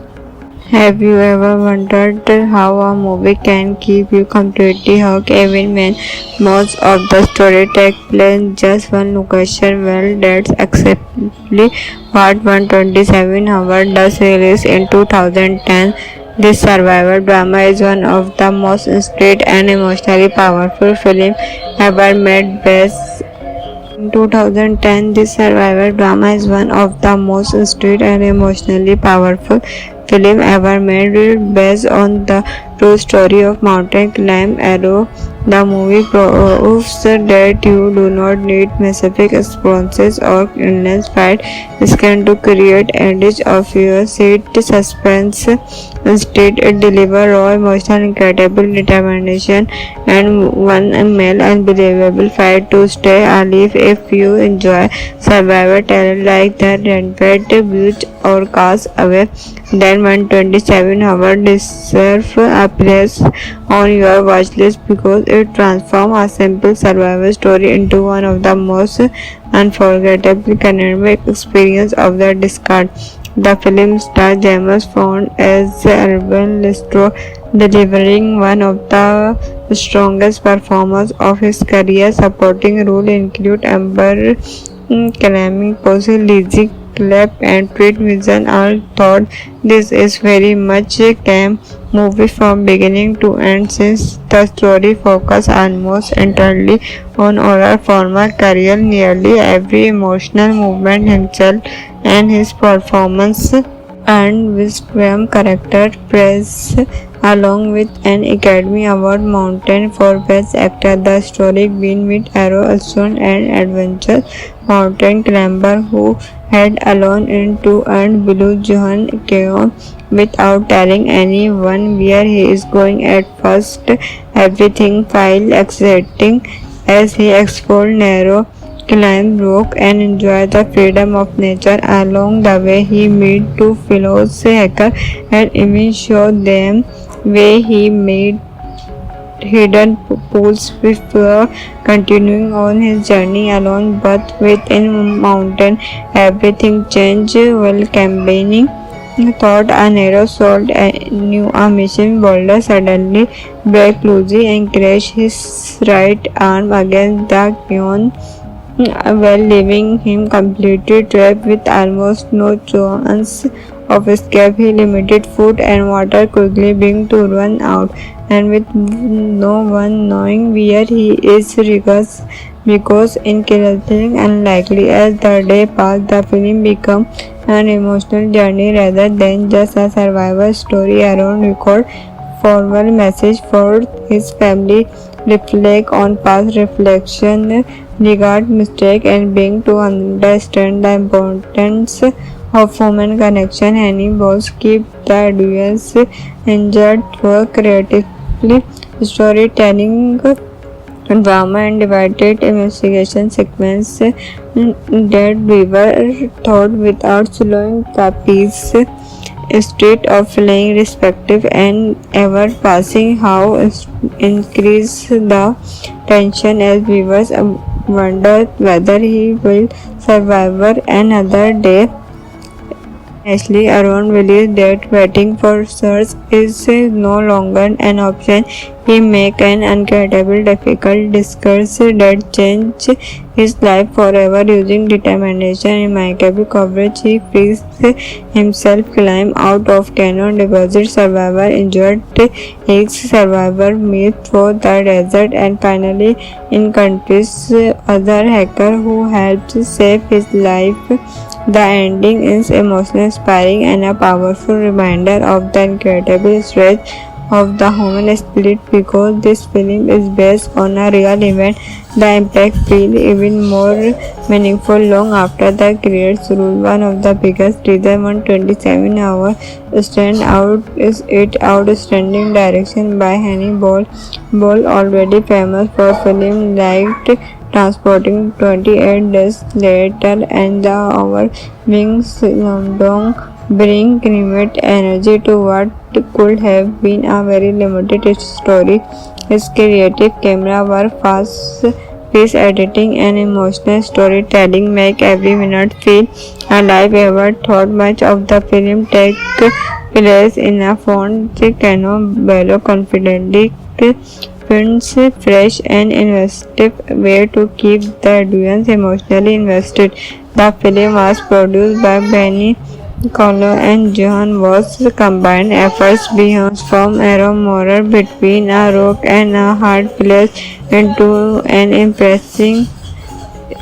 Have you ever wondered how a movie can keep you completely hooked even when most of the story takes place in just one location? Well, that's exactly what 127 Hour does. Released in 2010, this survival drama is one of the most intricate and emotionally powerful films ever made. Based in 2010, this survival drama is one of the most intricate and emotionally powerful film ever made, based on the true story of mountain climber Arrow. The movie proves that you do not need massive experiences or endless fight scan to create edge of your seat suspense. Instead, it delivers raw emotion, incredible determination, and one male unbelievable fight to stay alive. If you enjoy survivor talent like the Rampart, Beach, or Cast Away, then 127 Hour deserve a place on your watch list because it transforms a simple survival story into one of the most unforgettable cinematic experiences of the decade. The film stars James Bond as Urban Lestro, delivering one of the strongest performances of his career. Supporting roles include Amber Clamming, Posey, Lizzie Clapp, and Treat Vision. All thought this is very much a camp movie from beginning to end since the story focuses almost entirely on horror former career. Nearly every emotional movement himself and his performance and Wistram character praise along with an Academy Award Mountain for Best Actor. The story begins with Arrow Aston and adventure mountain climber who head alone into and Blue Johan Keon without telling anyone where he is going. At first, everything feels exciting as he explored narrow climb rock and enjoy the freedom of nature. Along the way, he meet two fellows hackers and even show them where he made hidden pools before continuing on his journey alone. But within mountain, everything changed while campaigning. Thought a narrow sold knew a mission boulder suddenly break loose and crash his right arm against the Kion, while leaving him completely trapped with almost no chance of escape. He limited food and water quickly being to run out, and with no one knowing where he is because incredibly unlikely. As the day passed, the film became an emotional journey rather than just a survival story. Aaron record forward message for his family, reflect on past reflection, regard mistake, and being to understand the importance of human connection. Hannibal's keep the audience engaged through creatively storytelling, drama, and divided investigation sequence that we were taught without slowing the piece. State of feeling respective and ever passing how increase the tension as viewers wonder whether he will survive another day. Ashley Aaron believes that waiting for search is no longer an option. He makes an incredible difficult discourse that changed his life forever. Using determination and impeccable coverage, he frees himself, climb out of canyon, deposit survivor, injured his survivor, meet through the desert, and finally encounters other hacker who helps save his life. The ending is emotionally inspiring and a powerful reminder of the incredible strength of the human spirit. Because this film is based on a real event, the impact feels even more meaningful long after the credits roll. One of the biggest reasons 127 hours stand out is its outstanding direction by Henry Ball. Ball, already famous for films like Transporting 28 Days Later and The Overwhelming Slumdog, bring kinetic energy to what could have been a very limited story. His creative camera work, fast-paced editing, and emotional storytelling make every minute feel alive. Ever thought much of the film take place in a font Cano Bello confidently finds fresh and inventive way to keep the audience emotionally invested. The film was produced by Benny Collo and John Voss. Combined efforts beyond from Arrow Morer between a rock and a hard place into an impressive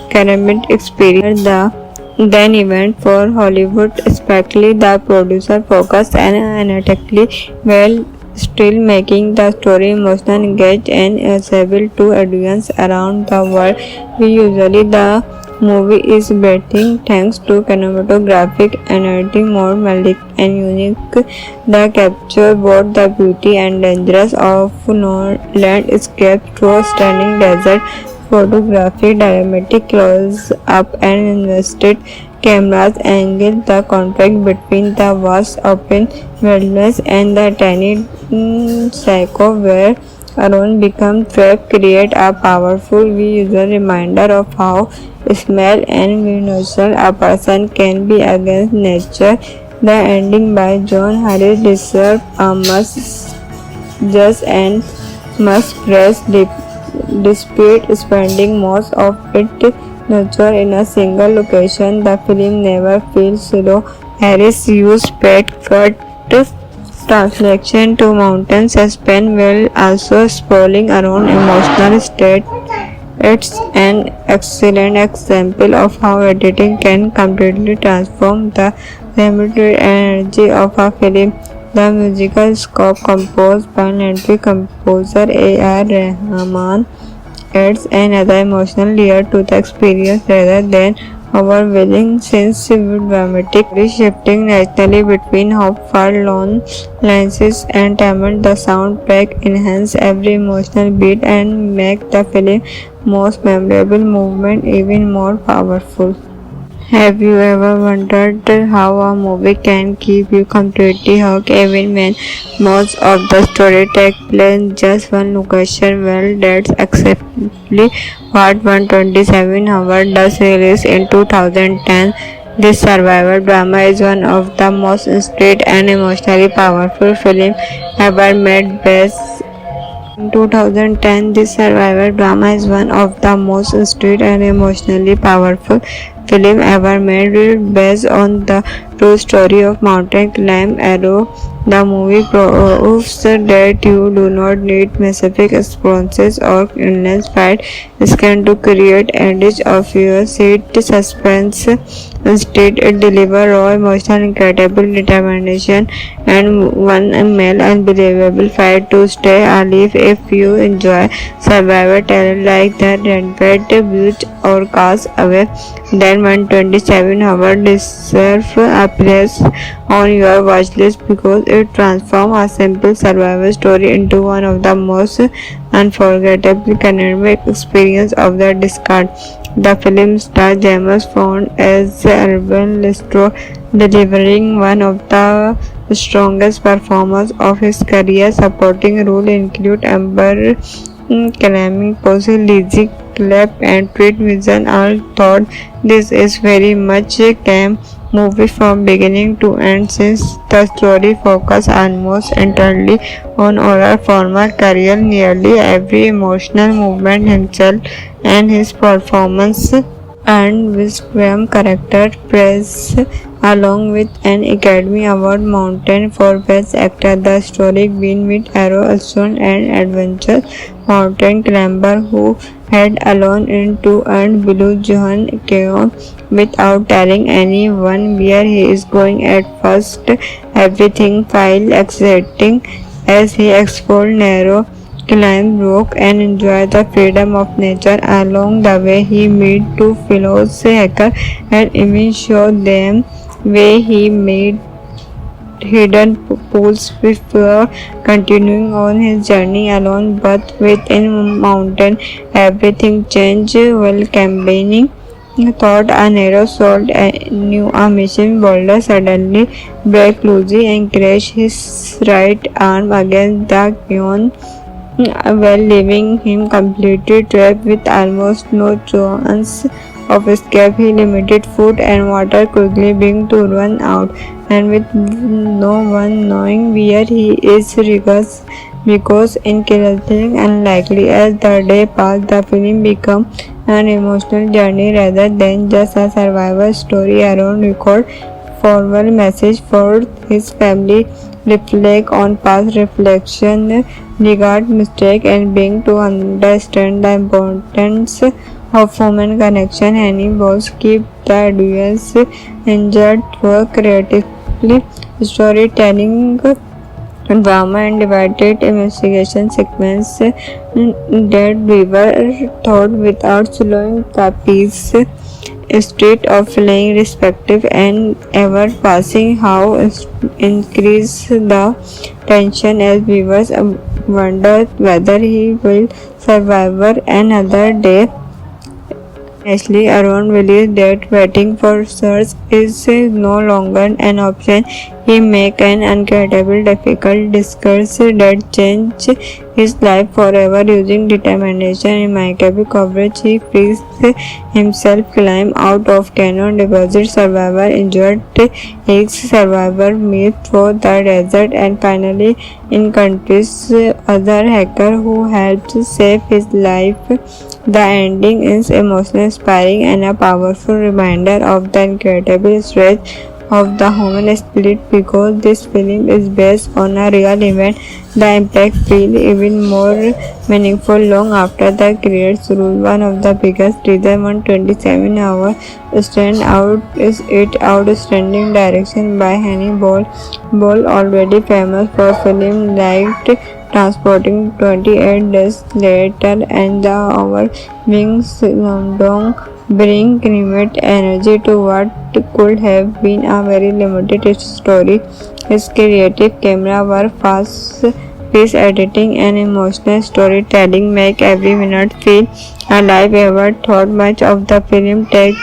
cinematic experience. Then event for Hollywood, especially the producer focused analytically well, still making the story emotional, engaged, and accessible to audience around the world. Usually, the movie is breathtaking thanks to cinematographic energy, more melodic and unique. The capture both the beauty and dangers of landscape through stunning desert photography, dramatic close-up, and invested cameras angle. The contrast between the vast open wilderness and the tiny psycho where alone become trap create a powerful visual reminder of how small and vulnerable a person can be against nature. The ending by John Harris deserves a must just and must press despite spending most of its nurture in a single location. The film never feels slow. Harris used pet cut translation to mountain suspense while also sprawling around emotional state. It's an excellent example of how editing can completely transform the dramatic energy of a film. The musical score composed by legendary composer A.R. Rahman adds another emotional layer to the experience rather than overwhelming sense dramatic shifting naturally between hopeful lone lenses and Tamil. The soundtrack enhance every emotional beat and make the film most memorable movement even more powerful. Have you ever wondered how a movie can keep you completely hooked even when most of the story takes place in just one location? Well, that's exactly what 127 Hours does. Released in 2010, this survival drama is one of the most intricate and emotionally powerful films ever made. Based in 2010, this survival drama is one of the most intricate and emotionally powerful film ever made, based on the true story of mountain climb Arrow. The movie proves that you do not need massive experiences or endless fight scan to create edge of your seat suspense. Instead, it delivers raw emotional, incredible determination, and one male unbelievable fight to stay alive. If you enjoy survivor talent like the Rampart, Beach, or Cast Away, then 127 Hours deserves a place on your watch list because it transforms a simple survival story into one of the most unforgettable cinematic experiences of the decade. The film stars James Bond as Urban Lestro, delivering one of the strongest performances of his career. Supporting roles include Amber Clamming, Posey, Lizzie Clapp, and Treat Vision. All thought this is very much a camp movie from beginning to end, since the story focuses almost entirely on our former career. Nearly every emotional movement himself and his performance and Wickham character praise along with an Academy Award Mountain for Best Actor. The story begins with Arrow, action and adventure, mountain climber who head alone into and Blue John Keon without telling anyone where he is going. At first, everything felt exciting as he explored narrow climb rock and enjoy the freedom of nature. Along the way, he met two fellow hackers and even showed them where he made hidden pools before continuing on his journey alone. But within mountain, everything changed while campaigning. Thought a narrow sword knew a mission boulder suddenly broke loose and crashed his right arm against the Kion, while leaving him completely trapped with almost no chance of escape. He limited food and water, quickly being to run out, and with no one knowing where he is because incredibly unlikely. As the day passed, the film became an emotional journey rather than just a survival story. Aaron recorded forward message for his family, reflect on past reflection, regard mistake, and being to understand the importance of human connection. Any boss keep the audience engaged through creatively storytelling, drama, and divided investigation sequence that we were taught without slowing the piece. Instead of feeling respective and ever passing, how increase the tension as viewers wonder whether he will survive another day. Ashley Aaron believes that waiting for search is no longer an option. He makes an incredible difficult discourse that changed his life forever. Using determination and impeccable coverage, he frees himself, climb out of canyon, deposit survivor injured, his survivor meet through the desert, and finally encounters other hacker who helps save his life. The ending is emotionally inspiring and a powerful reminder of the incredible strength of the human spirit. Because this film is based on a real event, the impact feels even more meaningful long after the credits roll. One of the biggest reasons 127 hours stand out is its outstanding direction by Henry Ball, already famous for films like Transporting 28 Days Later and The Overwhelming Slumdog bring kinetic energy to what could have been a very limited story. His creative camera work, fast-paced editing, and emotional storytelling make every minute feel alive. Ever thought much of the film takes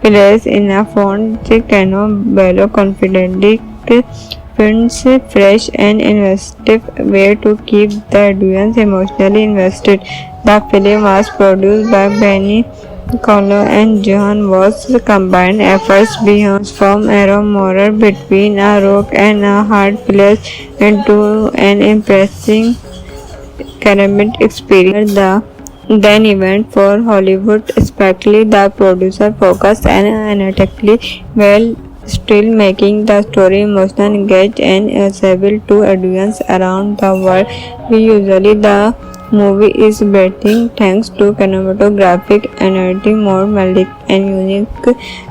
place in a font Cano Bello confidently finds fresh and investive way to keep the audience emotionally invested. The film was produced by Benny Colo and John Voss. Combined efforts beyond from Aaron Moore between a rock and a hard place into an impressive cinematic experience. The then event for Hollywood, especially the producer focused analytically well, still making the story emotional, engaged, and accessible to audience around the world. Usually the movie is breathtaking thanks to cinematographic energy, more melodic and unique.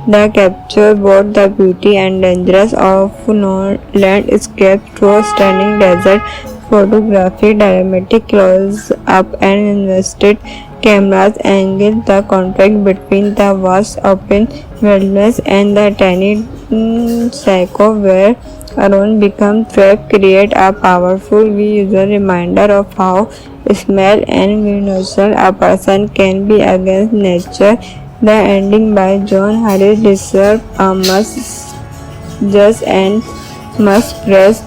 The capture both the beauty and dangers of landscape through stunning desert photography, dramatic close-up, and invested cameras angle. The contrast between the vast open wilderness and the tiny psycho where Aaron becomes trapped create a powerful visual reminder of how small and vulnerable a person can be against nature. The ending by John Harris deserves a must-just and must-press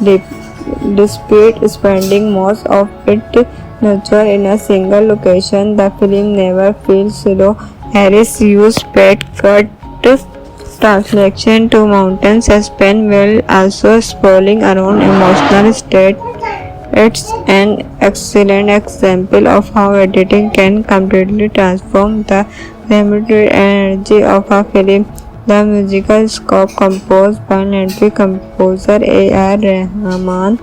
despite spending most of its nature in a single location. The film never feels slow. Harris used pet cut translation to mountain suspense while also sprawling around emotional state. It's an excellent example of how editing can completely transform the dramatic energy of a film. The musical score composed by legendary composer A.R. Rahman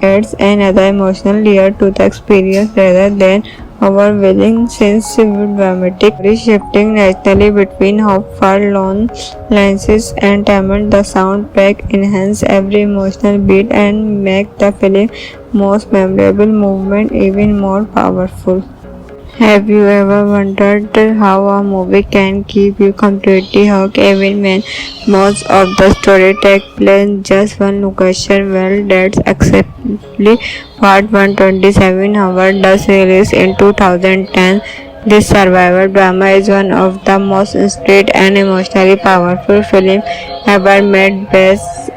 adds another emotional layer to the experience rather than overwhelming since dramatic shifting naturally between how-far long lenses and Tamil. The soundtrack enhance every emotional beat and make the film most memorable movement even more powerful. Have you ever wondered how a movie can keep you completely hooked even when most of the story takes place in just one location? Well, that's exactly what 127 Hour does. Released in 2010, this survival drama is one of the most intriguing and emotionally powerful films ever made. Based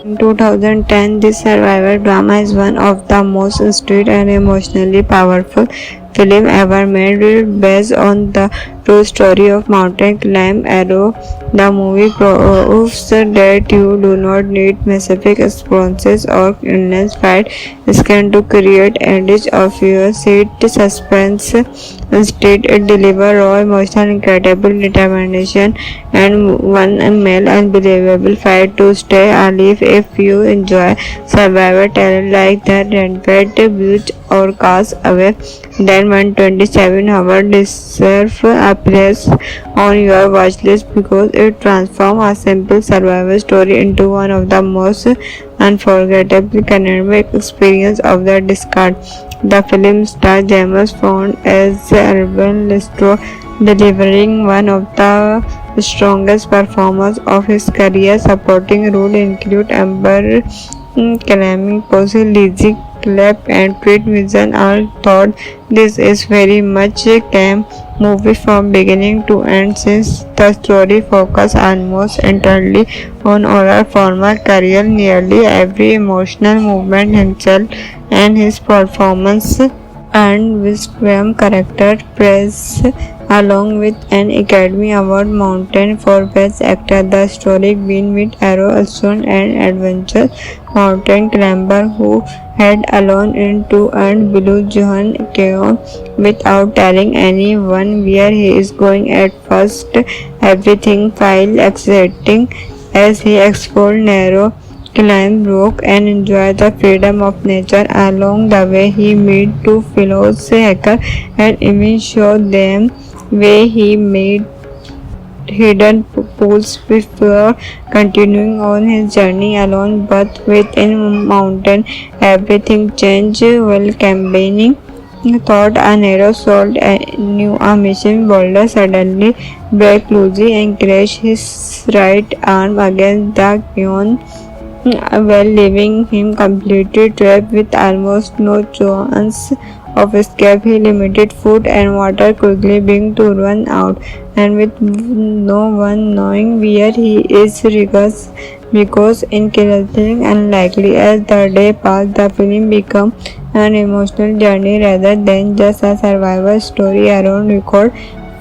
in 2010, this survival drama is one of the most intriguing and emotionally powerful film ever made, based on the true story of mountain climber Arrow. The movie proves that you do not need massive experiences or endless fight scan to create edge of your seat suspense. Instead, it delivers raw emotional, incredible determination, and one male unbelievable fight to stay alive. If you enjoy survivor talent like the Rampart, Beach, or Cast Away, then 127 Hours deserve a place on your watch list because it transforms a simple survival story into one of the most unforgettable cinematic experience of the discard. The film stars James Bond as Urban Lestro, delivering one of the strongest performances of his career. Supporting roles include Amber Clamming, Posey, Lizzie Clapp, and Pete Vision. All thought this is very much a camp movie from beginning to end, since the story focuses almost entirely on horror former career. Nearly every emotional movement himself and his performance and Wisdom character praise along with an Academy Award Mountain for Best Actor. The story began with Arrow Alson, an adventure mountain climber who had alone into and Blue Johan Keon without telling anyone where he is going. At first, everything felt exciting as he explored narrow climb rock and enjoy the freedom of nature. Along the way, he met two fellow hackers and even showed them where he made hidden pools before continuing on his journey alone. But within mountain, everything changed while campaigning. He thought a narrow sold a new mission boulder suddenly broke loose and crashed his right arm against the ground, while leaving him completely trapped with almost no chance of escape. He limited food and water quickly being to run out, and with no one knowing where he is because incredibly unlikely. As the day passed, the film became an emotional journey rather than just a survival story. Aaron record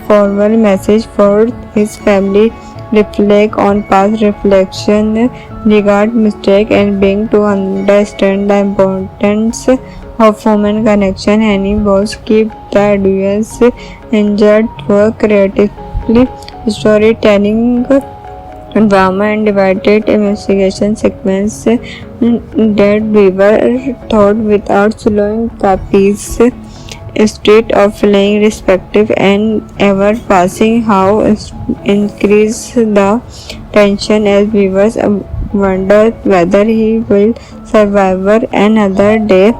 forward message for his family, reflect on past reflection, regard mistake, and being to understand the importance of human connection. Any boss keep the audience enjoyed work creatively, storytelling, drama, and divided investigation sequence that we were thought without slowing the pace. Instead of feeling respective and ever passing, how increase the tension as viewers wonder whether he will survive another day.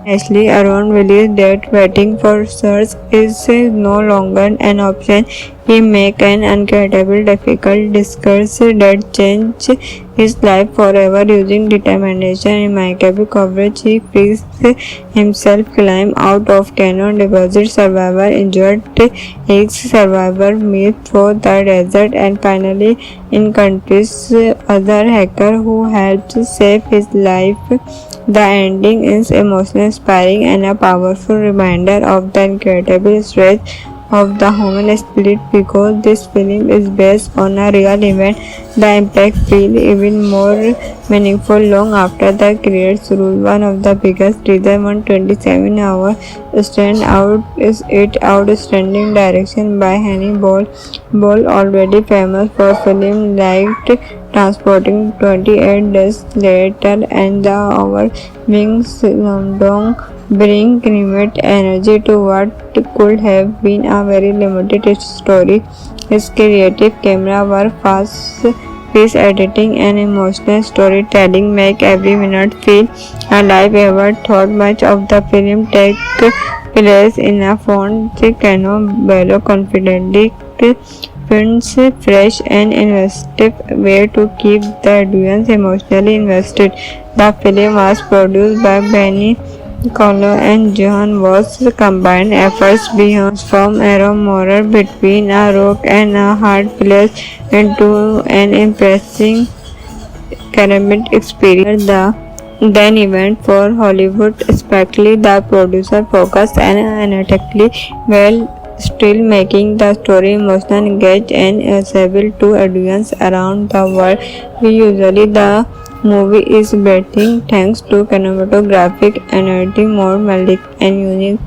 Ashley Aaron realized that waiting for search is no longer an option. He make an incredible difficult discourse that changed his life forever. Using determination and impeccable coverage, he frees himself, climb out of cannon, deposit survivor, injured his survivor, meet for the desert, and finally encounters other hacker who helped save his life. The ending is emotionally inspiring and a powerful reminder of the incredible strength of the human spirit. Because this film is based on a real event, the impact feels even more meaningful long after the credits roll. One of the biggest reasons 127 Hours stand out is its outstanding direction by Henry Ball, already famous for films like transporting 28 days later, and the overwhelming Slamdong bring kinetic energy to what could have been a very limited story. His creative camera work, fast-paced editing, and emotional storytelling make every minute feel alive. Ever thought much of the film take place in a font Cano confidently prints fresh and investive way to keep the audience emotionally invested. The film was produced by Benny Colo and John Voss combined efforts beyond from Arrow Morer between a rock and a hard place into an impressive ceramic experience. The then event for Hollywood, especially the producer focused analytically well, still making the story emotional, engaged, and accessible to audience around the world. We usually the movie is breathtaking thanks to cinematographic and editing more melodic and unique.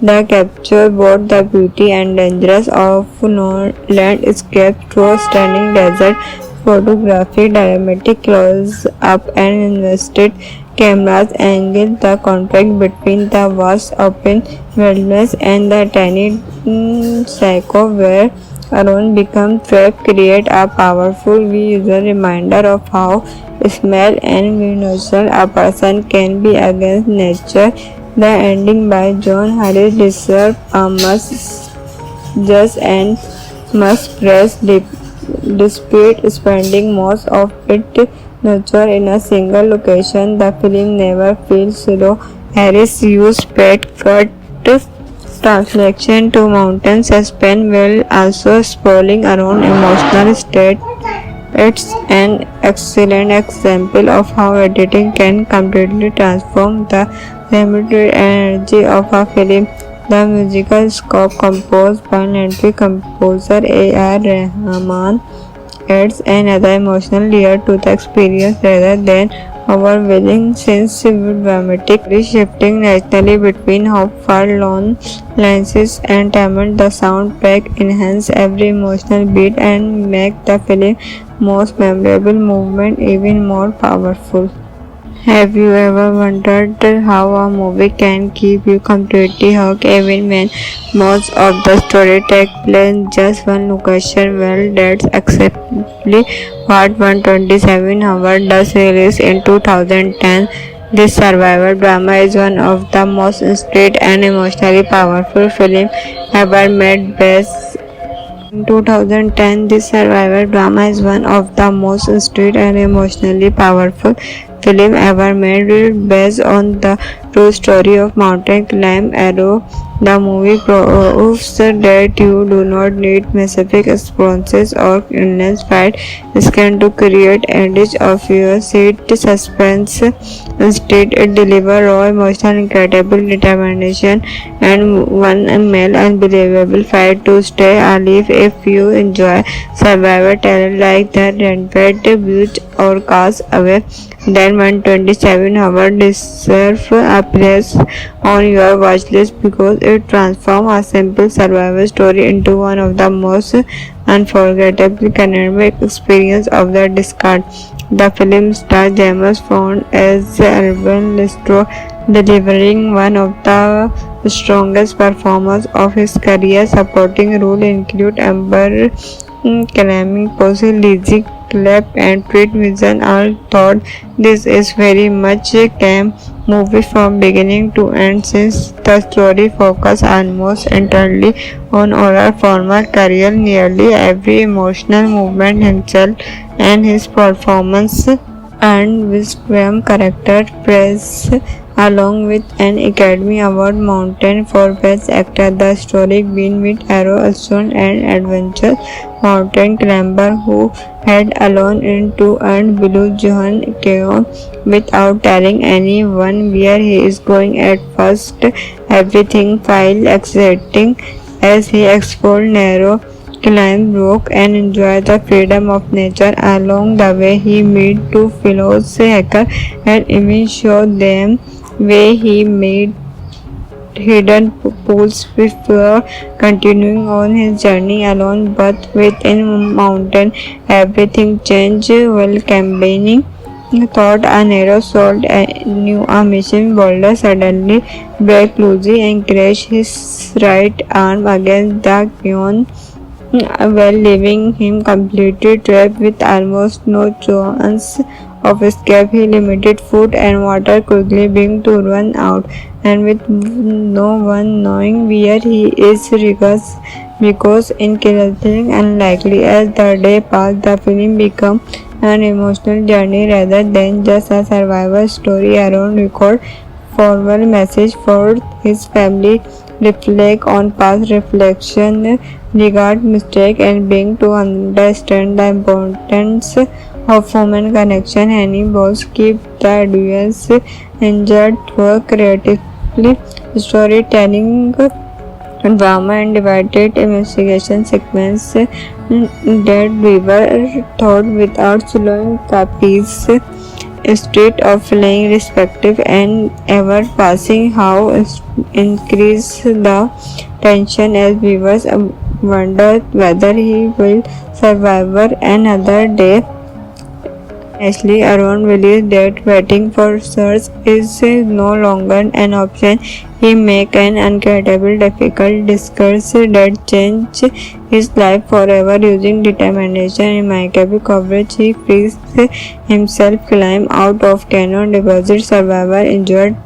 The capture both the beauty and dangers of landscape through stunning desert photography, dramatic close-up, and invested cameras angle. The contrast between the vast open wilderness and the tiny psycho where alone become trapped create a powerful visual reminder of how small and vulnerable a person can be against nature. The ending by John Harris deserves a must just and must praise despite spending most of its nature in a single location. The film never feels slow. Harris used pet cut translation to mountain suspense while also sprawling around emotional state. It's an excellent example of how editing can completely transform the limited energy of a film. The musical score composed by legendary composer A.R. Rahman adds another emotional layer to the experience rather than overwhelming sense of dramatic shifting naturally between how far long lenses and Tamil. The soundtrack enhance every emotional beat and make the film most memorable movement even more powerful. Have you ever wondered how a movie can keep you completely hooked even when most of the story takes place in just one location? Well, that's exactly what 127 Hour does. Released in 2010, this survival drama is one of the most intriguing and emotionally powerful films ever made. Based in 2010, this survival drama is one of the most intriguing and emotionally powerful film ever made, based on the true story of mountain climber Arrow. The movie proves that you do not need massive experiences or endless fight scan to create edge of your seat suspense. Instead, it delivers raw emotional, incredible determination, and one male unbelievable fight to stay alive. If you enjoy survivor talent like the Rampart, Beach, or Cast Away, then 127 Hour deserves a place on your watch list because it transforms a simple survival story into one of the most unforgettable cinematic experiences of the discard. The film stars James Bond as Alvin Lestro, delivering one of the strongest performances of his career. Supporting roles include Amber Calaming, Posey, Lizzie Clapp, and Pete Vision. All thought this is very much a camp movie from beginning to end, since the story focuses almost entirely on our former career. Nearly every emotional movement himself and his performance and William character praise along with an Academy Award Mountain for Best Actor. The story begins with Arrow, a student and adventure mountain climber who head alone into and Blue John Canyon without telling anyone where he is going. At first, everything feels exciting as he explores narrow climb rock and enjoy the freedom of nature. Along the way, he meets two fellows hackers and even show them way he made hidden pools before continuing on his journey alone, but within mountain everything changed while campaigning. Thought a narrow sword knew a mission boulder suddenly broke loose and crashed his right arm against the ground, while leaving him completely trapped with almost no chance of escape. He limited food and water, quickly being to run out, and with no one knowing where he is because incredibly unlikely. As the day passed, the film became an emotional journey rather than just a survival story. Aaron recalled formal message for his family, reflect on past reflection, regard mistake, and being to understand the importance of human connection. Hannibals keep the audience engaged through creatively storytelling, drama, and divided investigation sequence that we were taught without slowing the piece. Instead of feeling respective and ever passing, how increase the tension as viewers wonder whether he will survive another day. Ashley Aaron believes that waiting for search is no longer an option. He makes an incredible difficult discourse that changed his life forever. Using determination and impeccable coverage, he frees himself, climb out of cannon, deposit survivor injured,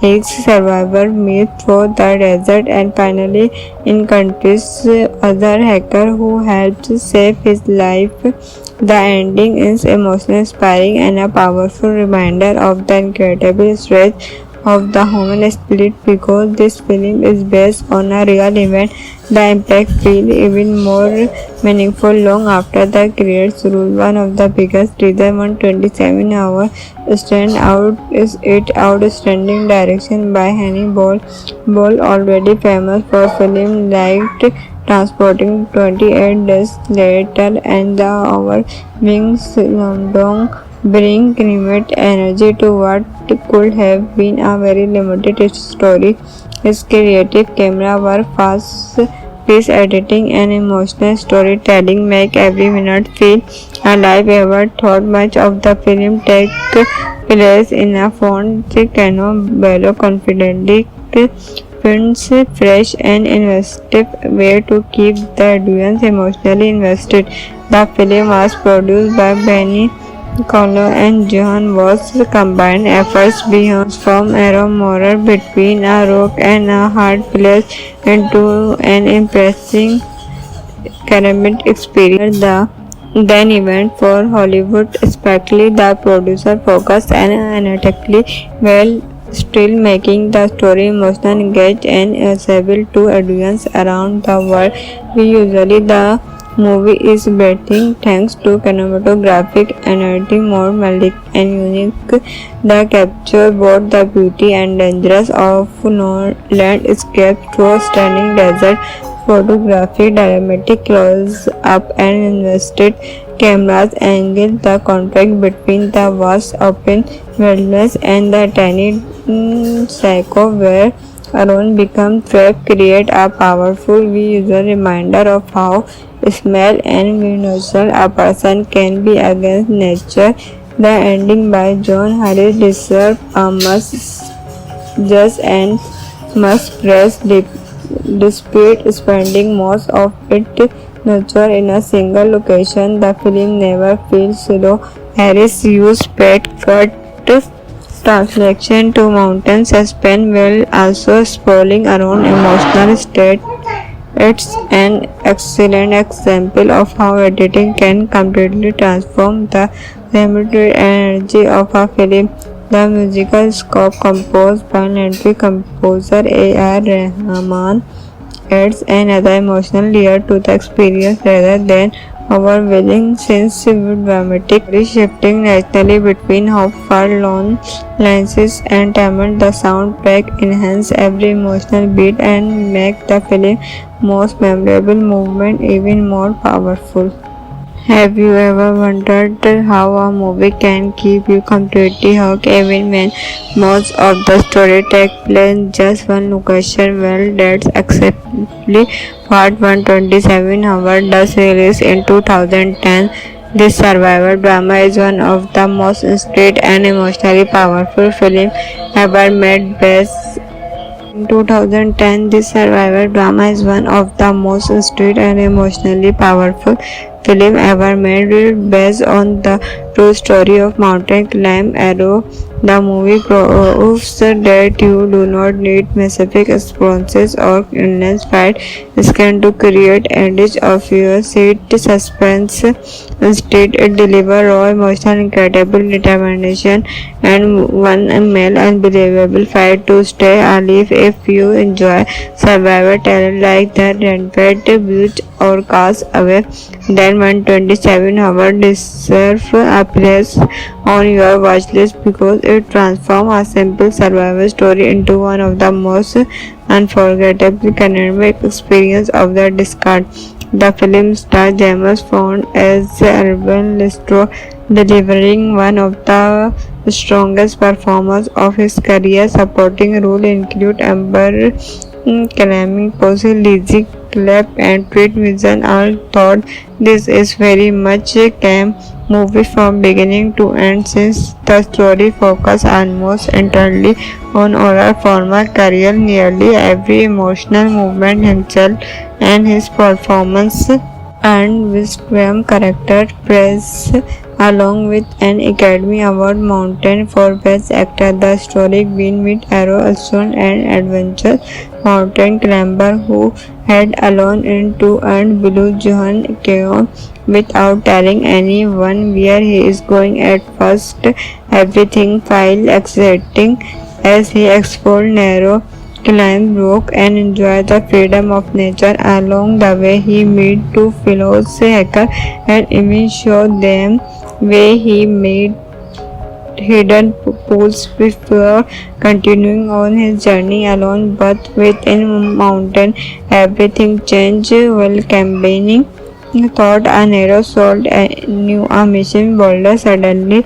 his survivor meet through the desert, and finally encounters other hacker who helps save his life. The ending is emotionally inspiring and a powerful reminder of the incredible strength of the human spirit. Because this film is based on a real event, the impact feels even more meaningful long after the credits roll. One of the biggest reasons 127 hours stand out is its outstanding direction by Hannibal, already famous for films like Transporting 28 Days Later and The Hour Wings London bring kinetic energy to what could have been a very limited story. His creative camera work, fast-paced editing, and emotional storytelling make every minute feel alive. Ever thought much of the film take place in a font Cano confidently finds fresh and investive way to keep the audience emotionally invested. The film was produced by Benny Colo and John Voss. Combined efforts beyond from Aaron Moore between a rock and a hard place into an impressive ceramic experience. Then event for Hollywood, especially the producer focused analytically well, still making the story emotional, engaged, and accessible to audience around the world. Usually the movie is breathtaking thanks to cinematographic and editing more melodic and unique. They capture both the beauty and dangers of landscape through stunning desert photography, dramatic close-up, and invested cameras angle. The contrast between the vast open wilderness and the tiny psycho where Aaron becomes trapped create a powerful visual reminder of how small and vulnerable a person can be against nature. The ending by John Harris deserves a must just and must press despite spending most of its nature in a single location. The film never feels slow. Harris used pet cut translation to mountain suspense while also sprawling around emotional state. It's an excellent example of how editing can completely transform the limited energy of a film. The musical score composed by legendary composer A.R. Rahman adds another emotional layer to the experience rather than overwhelming sense of dramatic shifting naturally between how far long lenses and timing. The soundtrack enhance every emotional beat and make the film most memorable movement even more powerful. Have you ever wondered how a movie can keep you completely hooked even when most of the story takes place in just one location? Well, that's exactly what 127 Hours does. Released in 2010, this survival drama is one of the most intricate and emotionally powerful films ever made. Based in 2010, this survival drama is one of the most intricate and emotionally powerful film ever made, based on the true story of mountain climber Arrow. The movie proves that you do not need massive experiences or intense fight scan to create edge of your seat suspense. Instead, it delivers raw emotional, incredible determination, and one male unbelievable fight to stay alive. If you enjoy survivor talent like the Rampart, Butte, or Cast Away, then 127 Hours deserve a place on your watch list because it transforms a simple survival story into one of the most unforgettable cinematic experiences of the discard. The film stars James Bond as Urban Lestro, delivering one of the strongest performances of his career. Supporting roles include Amber Calamity, Posey, Lizzie Clapp, and Tweet Vision. All thought this is very much a camp movie from beginning to end, since the story focuses almost entirely on our former career. Nearly every emotional movement himself and his performance and Wisdom character praise, along with an Academy Award Mountain for Best Actor. The story begins with Arrow, a student and adventure mountain climber who head alone into and Blue Johan Canyon without telling anyone where he is going. At first, everything feels exciting as he explores narrow climb rock and enjoy the freedom of nature. Along the way, he meets two fellow hackers and even show them where he made hidden pools before continuing on his journey alone. But within mountain, everything changed while campaigning. Thought a narrow soul knew a mission boulder suddenly